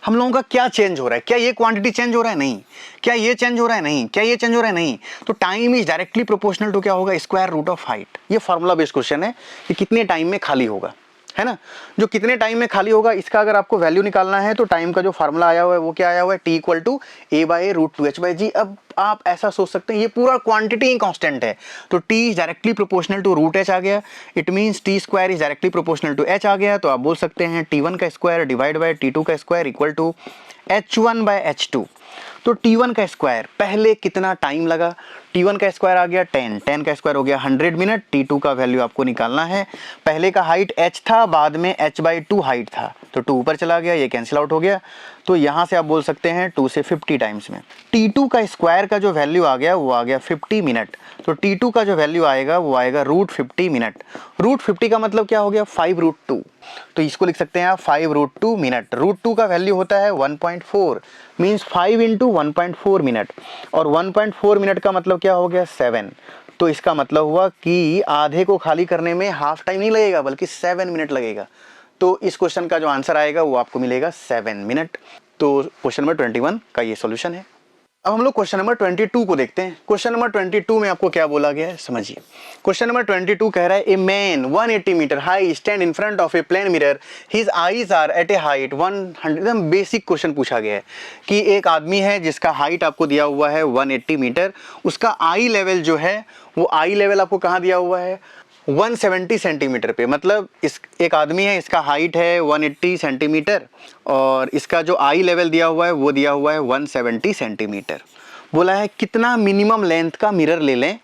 हम लोगों का क्या चेंज हो रहा है? क्या ये क्वांटिटी चेंज हो रहा है? नहीं। क्या ये चेंज हो रहा है? नहीं। क्या ये चेंज हो रहा है? नहीं। तो time is directly proportional to क्या होगा? Square root of height. ये फार्मूला बेस्ड क्वेश्चन है कि कितने टाइम में खाली होगा। है ना, जो कितने टाइम में खाली होगा इसका अगर आपको वैल्यू निकालना है तो टाइम का जो फार्मूला आया हुआ है वो क्या आया हुआ है, T इक्वल टू A/√2h/g। अब आप ऐसा सोच सकते हैं ये पूरा क्वांटिटी ही कांस्टेंट है, तो T is directly proportional to √h आ गया, it means T square is directly proportional to h आ गया। तो आप बोल सकते हैं T1 का स्क्वायर डिवाइड बाय T2 का स्क्वायर इक्वल टू H1/H2। तो T1 का स्क्वायर पहले कितना टाइम लगा, T1 का स्क्वायर आ गया 10, 10 का स्क्वायर हो गया 100 मिनट। T2 का वैल्यू आपको निकालना है, पहले का हाइट h था, बाद में h/2 हाइट था, तो 2 ऊपर चला गया, ये कैंसिल आउट हो गया। तो यहाँ से आप बोल सकते हैं 2 से 50 टाइम्स में T2 का स्क्वायर का जो वैल्यू आ गया वो आ गया 50 मिनट। तो T2 का जो वैल्यू आएगा वो आएगा √50 मिनट। √50 का मतलब क्या हो गया, 5√2। तो इसको लिख सकते हैं आप 5√2 मिनट। √2 का वैल्यू होता है 1.4, मीन्स 5 × 1.4 मिनट, और 1.4 मिनट का मतलब क्या हो गया, 7। तो इसका मतलब हुआ कि आधे को खाली करने में हाफ टाइम नहीं लगेगा बल्कि 7 मिनट लगेगा। तो इस क्वेश्चन का जो आंसर आएगा वो आपको मिलेगा 7 मिनट। तो क्वेश्चन नंबर 21 का ये सॉल्यूशन है। अब हम लोग क्वेश्चन नंबर 22 को देखते हैं। क्वेश्चन नंबर 22 में आपको क्या बोला गया है समझिए। क्वेश्चन नंबर 22 कह रहा है a man 180 metre high stand in front of a plane mirror, his eyes are at a height 100। एकदम बेसिक क्वेश्चन पूछा गया है कि एक आदमी है जिसका हाइट आपको दिया हुआ है 180 मीटर, उसका आई लेवल जो है वो आई लेवल आपको कहाँ दिया हुआ है, 170 सेंटीमीटर पे। मतलब इस एक आदमी है, इसका हाइट है 180 सेंटीमीटर और इसका जो आई लेवल दिया हुआ है वो दिया हुआ है 170 सेंटीमीटर। बोला है कितना मिनिमम लेंथ का मिरर ले लें,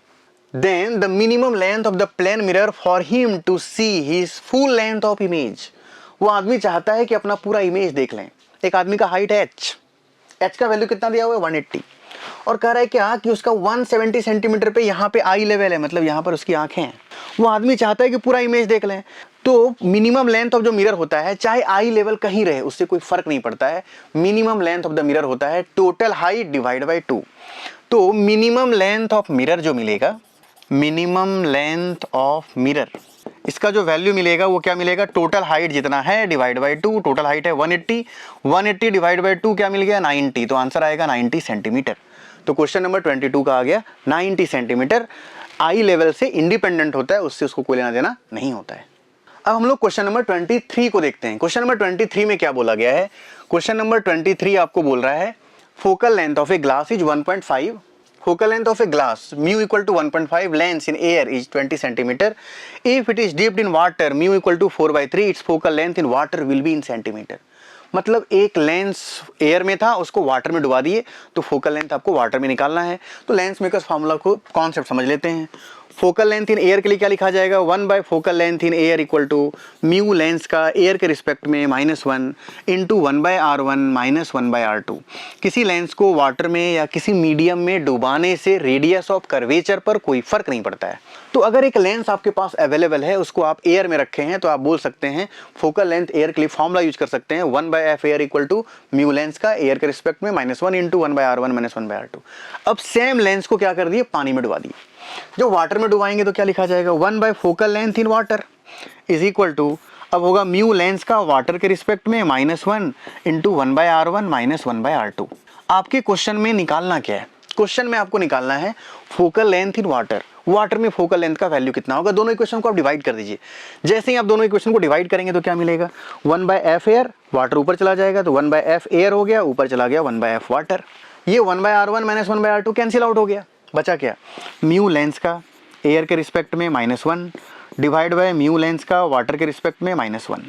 then the minimum length of the plane mirror for him to see his full length of image. वो आदमी चाहता है कि अपना पूरा इमेज देख लें। एक आदमी का हाइट है h का वैल्यू कितना दिया हुआ है 180, और कह रहा है क्या कि उसका 170 सेंटीमीटर पे यहाँ पे आई लेवल है, मतलब यहाँ पर उसकी आंखें हैं। वो आदमी चाहता है कि पूरा इमेज देख लें। तो मिनिमम लेंथ ऑफ जो मिरर होता है, चाहे आई लेवल कहीं रहे उससे कोई फर्क नहीं पड़ता है, minimum length of the mirror होता है टोटल हाइट डिवाइड बाई 2। तो मिनिमम लेंथ ऑफ मिरर जो मिलेगा, मिनिमम लेंथ ऑफ मिरर, इसका जो वैल्यू मिलेगा वो क्या मिलेगा, टोटल हाइट जितना है डिवाइड बाई 2। टोटल हाइट है 180, 180 डिवाइड बाई 2 क्या मिल गया 90। तो आंसर आएगा 90 सेंटीमीटर। तो क्वेश्चन नंबर 22 का आ गया 90 सेंटीमीटर। आई लेवल से इंडिपेंडेंट होता है, उससे उसको कोई लेना देना नहीं होता है। अब हम लोग क्वेश्चन नंबर 23 को देखते हैं। क्वेश्चन नंबर 23 में क्या बोला गया है, क्वेश्चन नंबर 23 आपको बोल रहा है focal length of a glass is 1.5, focal length of a glass mu equal to 1.5, length in air is 20 centimeter. If it is dipped in water mu equal to 4/3, its focal length in water will be in centimeter. मतलब एक लेंस एयर में था, उसको वाटर में डुबा दिए, तो फोकल लेंथ आपको वाटर में निकालना है। तो लेंस मेकर्स फार्मूला को कॉन्सेप्ट समझ लेते हैं। फोकल लेंथ इन एयर के लिए क्या लिखा जाएगा, focal length in air equal to mu lens का एयर के रिस्पेक्ट में -1 इंटू 1/r1 -1/r2। किसी लेंस को वाटर में या किसी मीडियम में डुबाने से रेडियस ऑफ कर्वेचर पर कोई फर्क नहीं पड़ता है। तो अगर एक लेंस आपके पास अवेलेबल है, उसको आप एयर में रखे हैं, तो आप बोल सकते हैं फोकल लेंथ एयर के लिए फॉर्मूला यूज कर सकते हैं 1/f air equal to mu lens का एयर के रिस्पेक्ट में -1 इंटू 1/r1 -1/r2। अब सेम लेंस को क्या कर दिए, पानी में डुबा दिए। जो वाटर में डुबाएंगे तो क्या लिखा जाएगा, focal length in water is equal to, अब होगा म्यू लेंस का वाटर के रिस्पेक्ट में -1 इंटू 1/r1 -1/r2। आपके क्वेश्चन में निकालना क्या है, क्वेश्चन में आपको निकालना है focal length in water. Water में फोकल लेंथ का वैल्यू कितना होगा, दोनों इक्वेशन को आप डिवाइड कर दीजिए। जैसे ही आप दोनों इक्वेशन को डिवाइड करेंगे तो क्या मिलेगा, 1/f एयर, वाटर ऊपर चला जाएगा तो 1/f एयर हो गया, ऊपर चला गया 1/f वाटर। ये 1/r1 -1/r2 कैंसिल आउट हो गया, बचा क्या, म्यू लेंस का एयर के रिस्पेक्ट में -1 डिवाइड बाय म्यू लेंस का वाटर के रिस्पेक्ट में -1।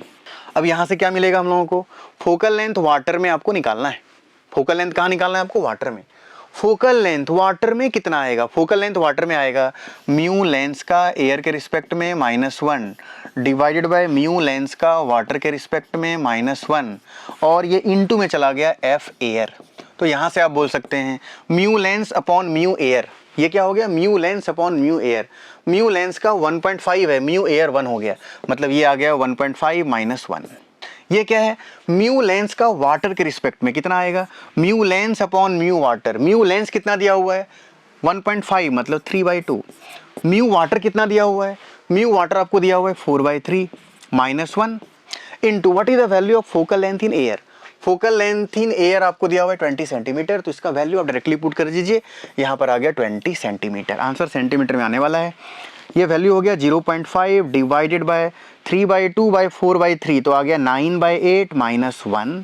अब यहाँ से क्या मिलेगा हम लोगों को, फोकल लेंथ वाटर में आपको निकालना है। फोकल लेंथ कहाँ निकालना है आपको, वाटर में। फोकल लेंथ वाटर में कितना आएगा, फोकल लेंथ वाटर में आएगा म्यू लेंस का एयर के रिस्पेक्ट में -1 डिवाइडेड बाय म्यू लेंस का वाटर के रिस्पेक्ट में -1, और ये इनटू में चला गया एफ एयर। तो यहाँ से आप बोल सकते हैं mu lens upon mu air, ये क्या हो गया, mu lens upon mu air. Mu lens का 1.5 है, म्यू एयर 1 हो गया, मतलब ये आ गया 1.5 -1। ये क्या है, म्यू लेंस का वाटर के रिस्पेक्ट में कितना आएगा, mu lens upon mu water. Mu lens कितना दिया हुआ है 1.5, मतलब 3/2। म्यू वाटर कितना दिया हुआ है, म्यू वाटर आपको दिया हुआ है 4/3 -1 into what is the value of focal length in air. Focal length in air आपको दिया हुआ है 20 सेंटीमीटर, तो इसका वैल्यू आप डायरेक्टली पुट कर दीजिए, यहाँ पर आ गया 20 सेंटीमीटर। आंसर सेंटीमीटर में आने वाला है। ये वैल्यू हो गया 0.5 डिवाइडेड बाय 3/2/4/3 तो आ गया 9/8 माइनस 1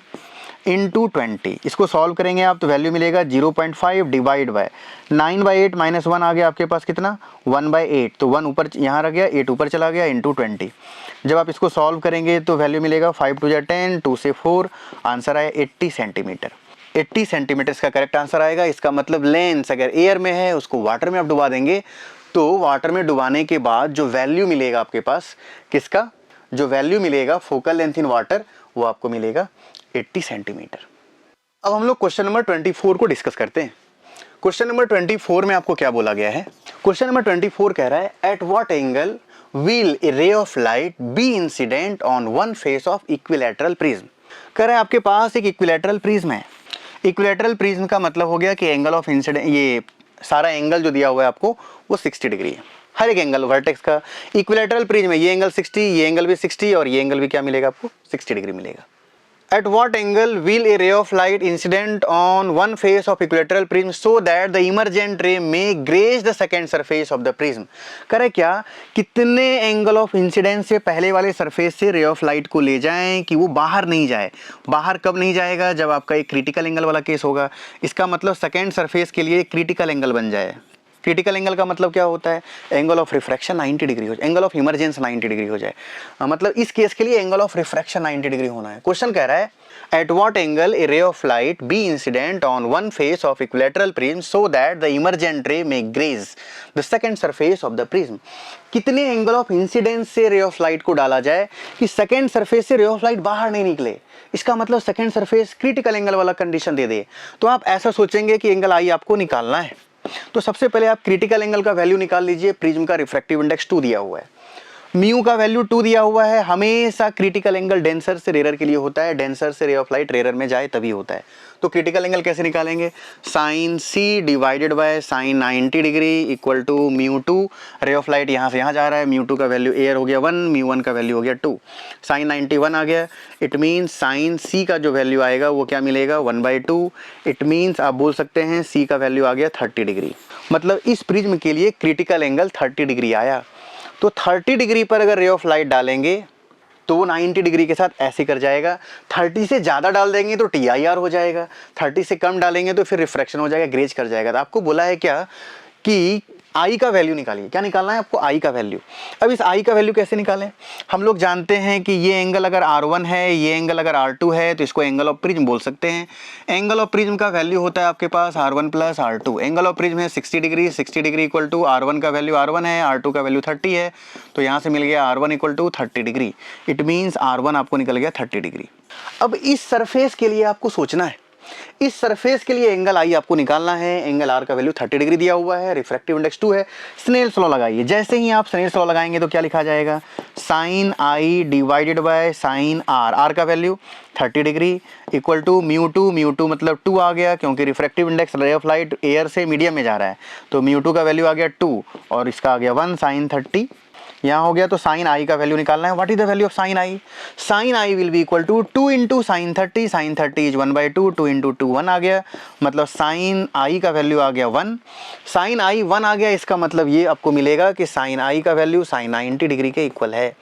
इंटू 20। इसको सॉल्व करेंगे आप तो वैल्यू मिलेगा 0.5 डिवाइड बाय 9/8 माइनस 1 आ गया आपके पास कितना 1/8 तो 1 ऊपर यहाँ रह गया 8 ऊपर चला गया इंटू 20। जब आप इसको सॉल्व करेंगे तो वैल्यू मिलेगा 5 2 10 2 से 4 आंसर आया 80 सेंटीमीटर। 80 सेंटीमीटर इसका करेक्ट आंसर आएगा। इसका मतलब लेंस अगर एयर में है उसको वाटर में आप डुबा देंगे तो वाटर में डुबाने के बाद जो वैल्यू मिलेगा आपके पास किसका, जो वैल्यू मिलेगा फोकल लेंथ इन वाटर वो आपको मिलेगा 80 सेंटीमीटर। अब हम लोग क्वेश्चन नंबर 24 को डिस्कस करते हैं। क्वेश्चन नंबर 24 में आपको क्या बोला गया है। क्वेश्चन नंबर 24 कह रहा है at what angle will a ray of light be incident on one face of equilateral prism. कह रहा है आपके पास एक इक्विलैटरल प्रिज्म है। इक्विलैटरल प्रिज्म का मतलब हो गया कि एंगल ऑफ इंसिडेंट, ये सारा एंगल जो दिया हुआ है आपको वो 60 डिग्री है। हर एक एंगल वर्टेक्स का इक्विलैटरल प्रिज्म है, ये एंगल 60, ये एंगल भी 60 और ये एंगल भी क्या मिलेगा आपको 60 डिग्री मिलेगा। At what angle will a ray of light incident on one face of equilateral prism so that the emergent ray may graze the second surface of the prism। करे क्या, कितने एंगल ऑफ इंसिडेंस से पहले वाले सरफेस से रे ऑफ लाइट को ले जाएं कि वो बाहर नहीं जाए। बाहर कब नहीं जाएगा, जब आपका एक क्रिटिकल एंगल वाला केस होगा। इसका मतलब सेकेंड सरफेस के लिए क्रिटिकल एंगल बन जाए। क्रिटिकल एंगल का मतलब क्या होता है, एंगल ऑफ रिफ्रैक्शन 90 डिग्री हो जाए, एंगल ऑफ इमरजेंस 90 डिग्री हो जाए। मतलब इस केस के लिए एंगल ऑफ रिफ्रैक्शन 90 डिग्री होना है। क्वेश्चन कह रहा है at what angle a ray of light be incident on one face of equilateral prism so that the emergent ray may graze the second surface of the prism. कितने एंगल ऑफ इंसिडेंस से रे ऑफ लाइट को डाला जाए कि सेकंड सरफेस से रे ऑफ लाइट बाहर नहीं निकले। इसका मतलब सेकंड सरफेस क्रिटिकल एंगल वाला कंडीशन दे दे। तो आप ऐसा सोचेंगे कि एंगल आई आपको निकालना है, तो सबसे पहले आप क्रिटिकल एंगल का वैल्यू निकाल लीजिए। प्रिज्म का रिफ्रैक्टिव इंडेक्स 2 दिया हुआ है, म्यू का वैल्यू 2 दिया हुआ है। हमेशा क्रिटिकल एंगल डेंसर से रेयर के लिए होता है, डेंसर से रे ऑफ लाइट रेयर में जाए तभी होता है। तो क्रिटिकल एंगल कैसे निकालेंगे, sine C divided by sine 90 degree equal to mu 2। Ray of light यहाँ से यहाँ जा रहा है, म्यू 2 का वैल्यू एयर हो गया 1, म्यू 1 का वैल्यू हो गया 2, साइन 91 आ गया। इट मीन्स साइन सी का जो वैल्यू आएगा वो क्या मिलेगा 1/2। इट मीन्स आप बोल सकते हैं सी का वैल्यू आ गया 30 डिग्री। मतलब इस प्रिज्म के लिए क्रिटिकल एंगल 30 डिग्री आया। तो 30 डिग्री पर अगर रे ऑफ लाइट डालेंगे तो वो 90 डिग्री के साथ ऐसे कर जाएगा। 30 से ज़्यादा डाल देंगे तो TIR हो जाएगा, 30 से कम डालेंगे तो फिर रिफ्रैक्शन हो जाएगा, ग्रेज कर जाएगा। तो आपको बोला है क्या कि आई का वैल्यू निकालिए। क्या निकालना है आपको, आई का वैल्यू। अब इस आई का वैल्यू कैसे निकालें, हम लोग जानते हैं कि ये एंगल अगर R1 है, ये एंगल अगर R2 है तो इसको एंगल ऑफ प्रिज्म बोल सकते हैं। एंगल ऑफ प्रिज्म का वैल्यू होता है आपके पास R1 plus R2। Angle of prism है 60 degree, 60 degree equal to R1 का वैल्यू R1 है, R2 का वैल्यू 30 है, तो यहाँ से मिल गया R1 equal to 30 degree. It means R1 आपको निकल गया 30 डिग्री। अब इस सरफेस के लिए आपको सोचना है, इस सरफेस के लिए एंगल आई आपको निकालना है। एंगल आर का वैल्यू 30 डिग्री दिया हुआ है, रिफ्रैक्टिव इंडेक्स 2 है। स्नेल्स लॉ लगाइए। जैसे ही आप स्नेल्स लॉ लगाएंगे तो क्या लिखा जाएगा, sine i divided by sine are, are का value 30 degree equal to mu 2। Mu 2 मतलब 2 आ गया, क्योंकि refractive index ray of light air से मीडियम में जा रहा है, तो म्यू 2 का वैल्यू आ गया 2 और इसका आ गया 1 साइन 30 यहाँ हो गया। तो साइन आई का वैल्यू निकालना है। What is the value of sine I, sine I will be equal to 2 into sine 30, sine 30 is 1/2, 2 इंटू 2 1 आ गया। मतलब साइन आई का वैल्यू आ गया 1, साइन आई 1 आ गया। इसका मतलब ये आपको मिलेगा कि साइन आई का वैल्यू साइन 90 डिग्री के इक्वल है।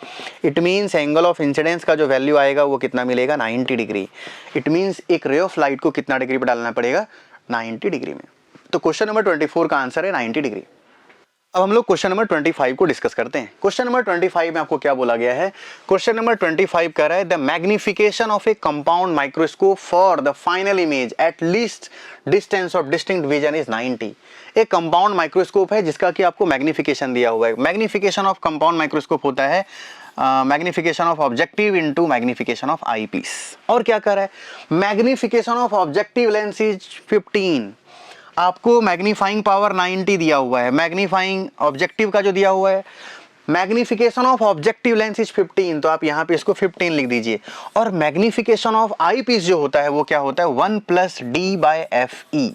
It means angle of incidence का जो वैल्यू आएगा वो कितना मिलेगा 90 डिग्री। इट मीन्स एक रे ऑफ लाइट को कितना डिग्री पर डालना पड़ेगा 90 डिग्री में। तो क्वेश्चन नंबर 24 का आंसर है 90 डिग्री। अब हम लोग क्वेश्चन नंबर 25 को डिस्कस करते हैं। क्वेश्चन नंबर 25 में आपको क्या बोला गया है, क्वेश्चन नंबर 25 कह रहा है the magnification of A compound microscope for the final image at least distance of distinct vision is 90। एक कंपाउंड माइक्रोस्कोप है जिसका कि आपको मैग्निफिकेशन दिया हुआ है। मैग्निफिकेशन ऑफ कंपाउंड माइक्रोस्कोप होता है magnification of objective into magnification of eyepiece. और क्या कर रहा है, magnification of objective lens is 15, आपको मैग्नीफाइंग पावर 90 दिया हुआ है। मैग्नीफाइंग ऑब्जेक्टिव का जो दिया हुआ है, magnification of objective lens is 15, तो आप यहाँ पे इसको 15 लिख दीजिए। और मैग्निफिकेशन ऑफ आई पीस जो होता है वो क्या होता है 1 + d/fe।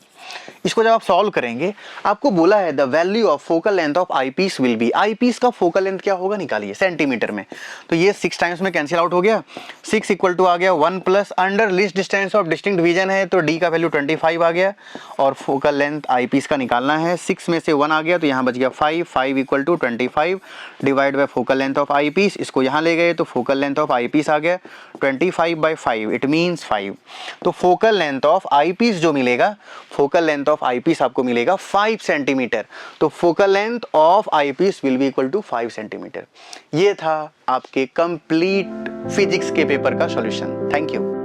इसको जब आप सॉल्व करेंगे आपको बोला है the value of focal length of eyepiece will be, eyepiece का फोकल लेंथ क्या होगा निकालिए सेंटीमीटर में। तो ये 6 टाइम्स में कैंसिल आउट हो गया, 6 इक्वल टू आ गया 1 plus under least distance of distinct division है तो डी का वैल्यू 25 आ गया, और फोकल लेंथ आई पीस का निकालना है, 6 में से 1 आ गया तो यहाँ बच गया 5, 5 equal to 25 divide by focal length of eyepiece, इसको यहाँ ले गए तो focal length of eyepiece आ गया 25/5, इट मीन्स 5। तो focal length of eyepiece जो मिलेगा, focal length of eyepiece आपको मिलेगा 5 सेंटीमीटर। तो focal length of eyepiece will be equal to 5 centimetre. ये था आपके कंप्लीट फिजिक्स के पेपर का सॉल्यूशन। Thank you.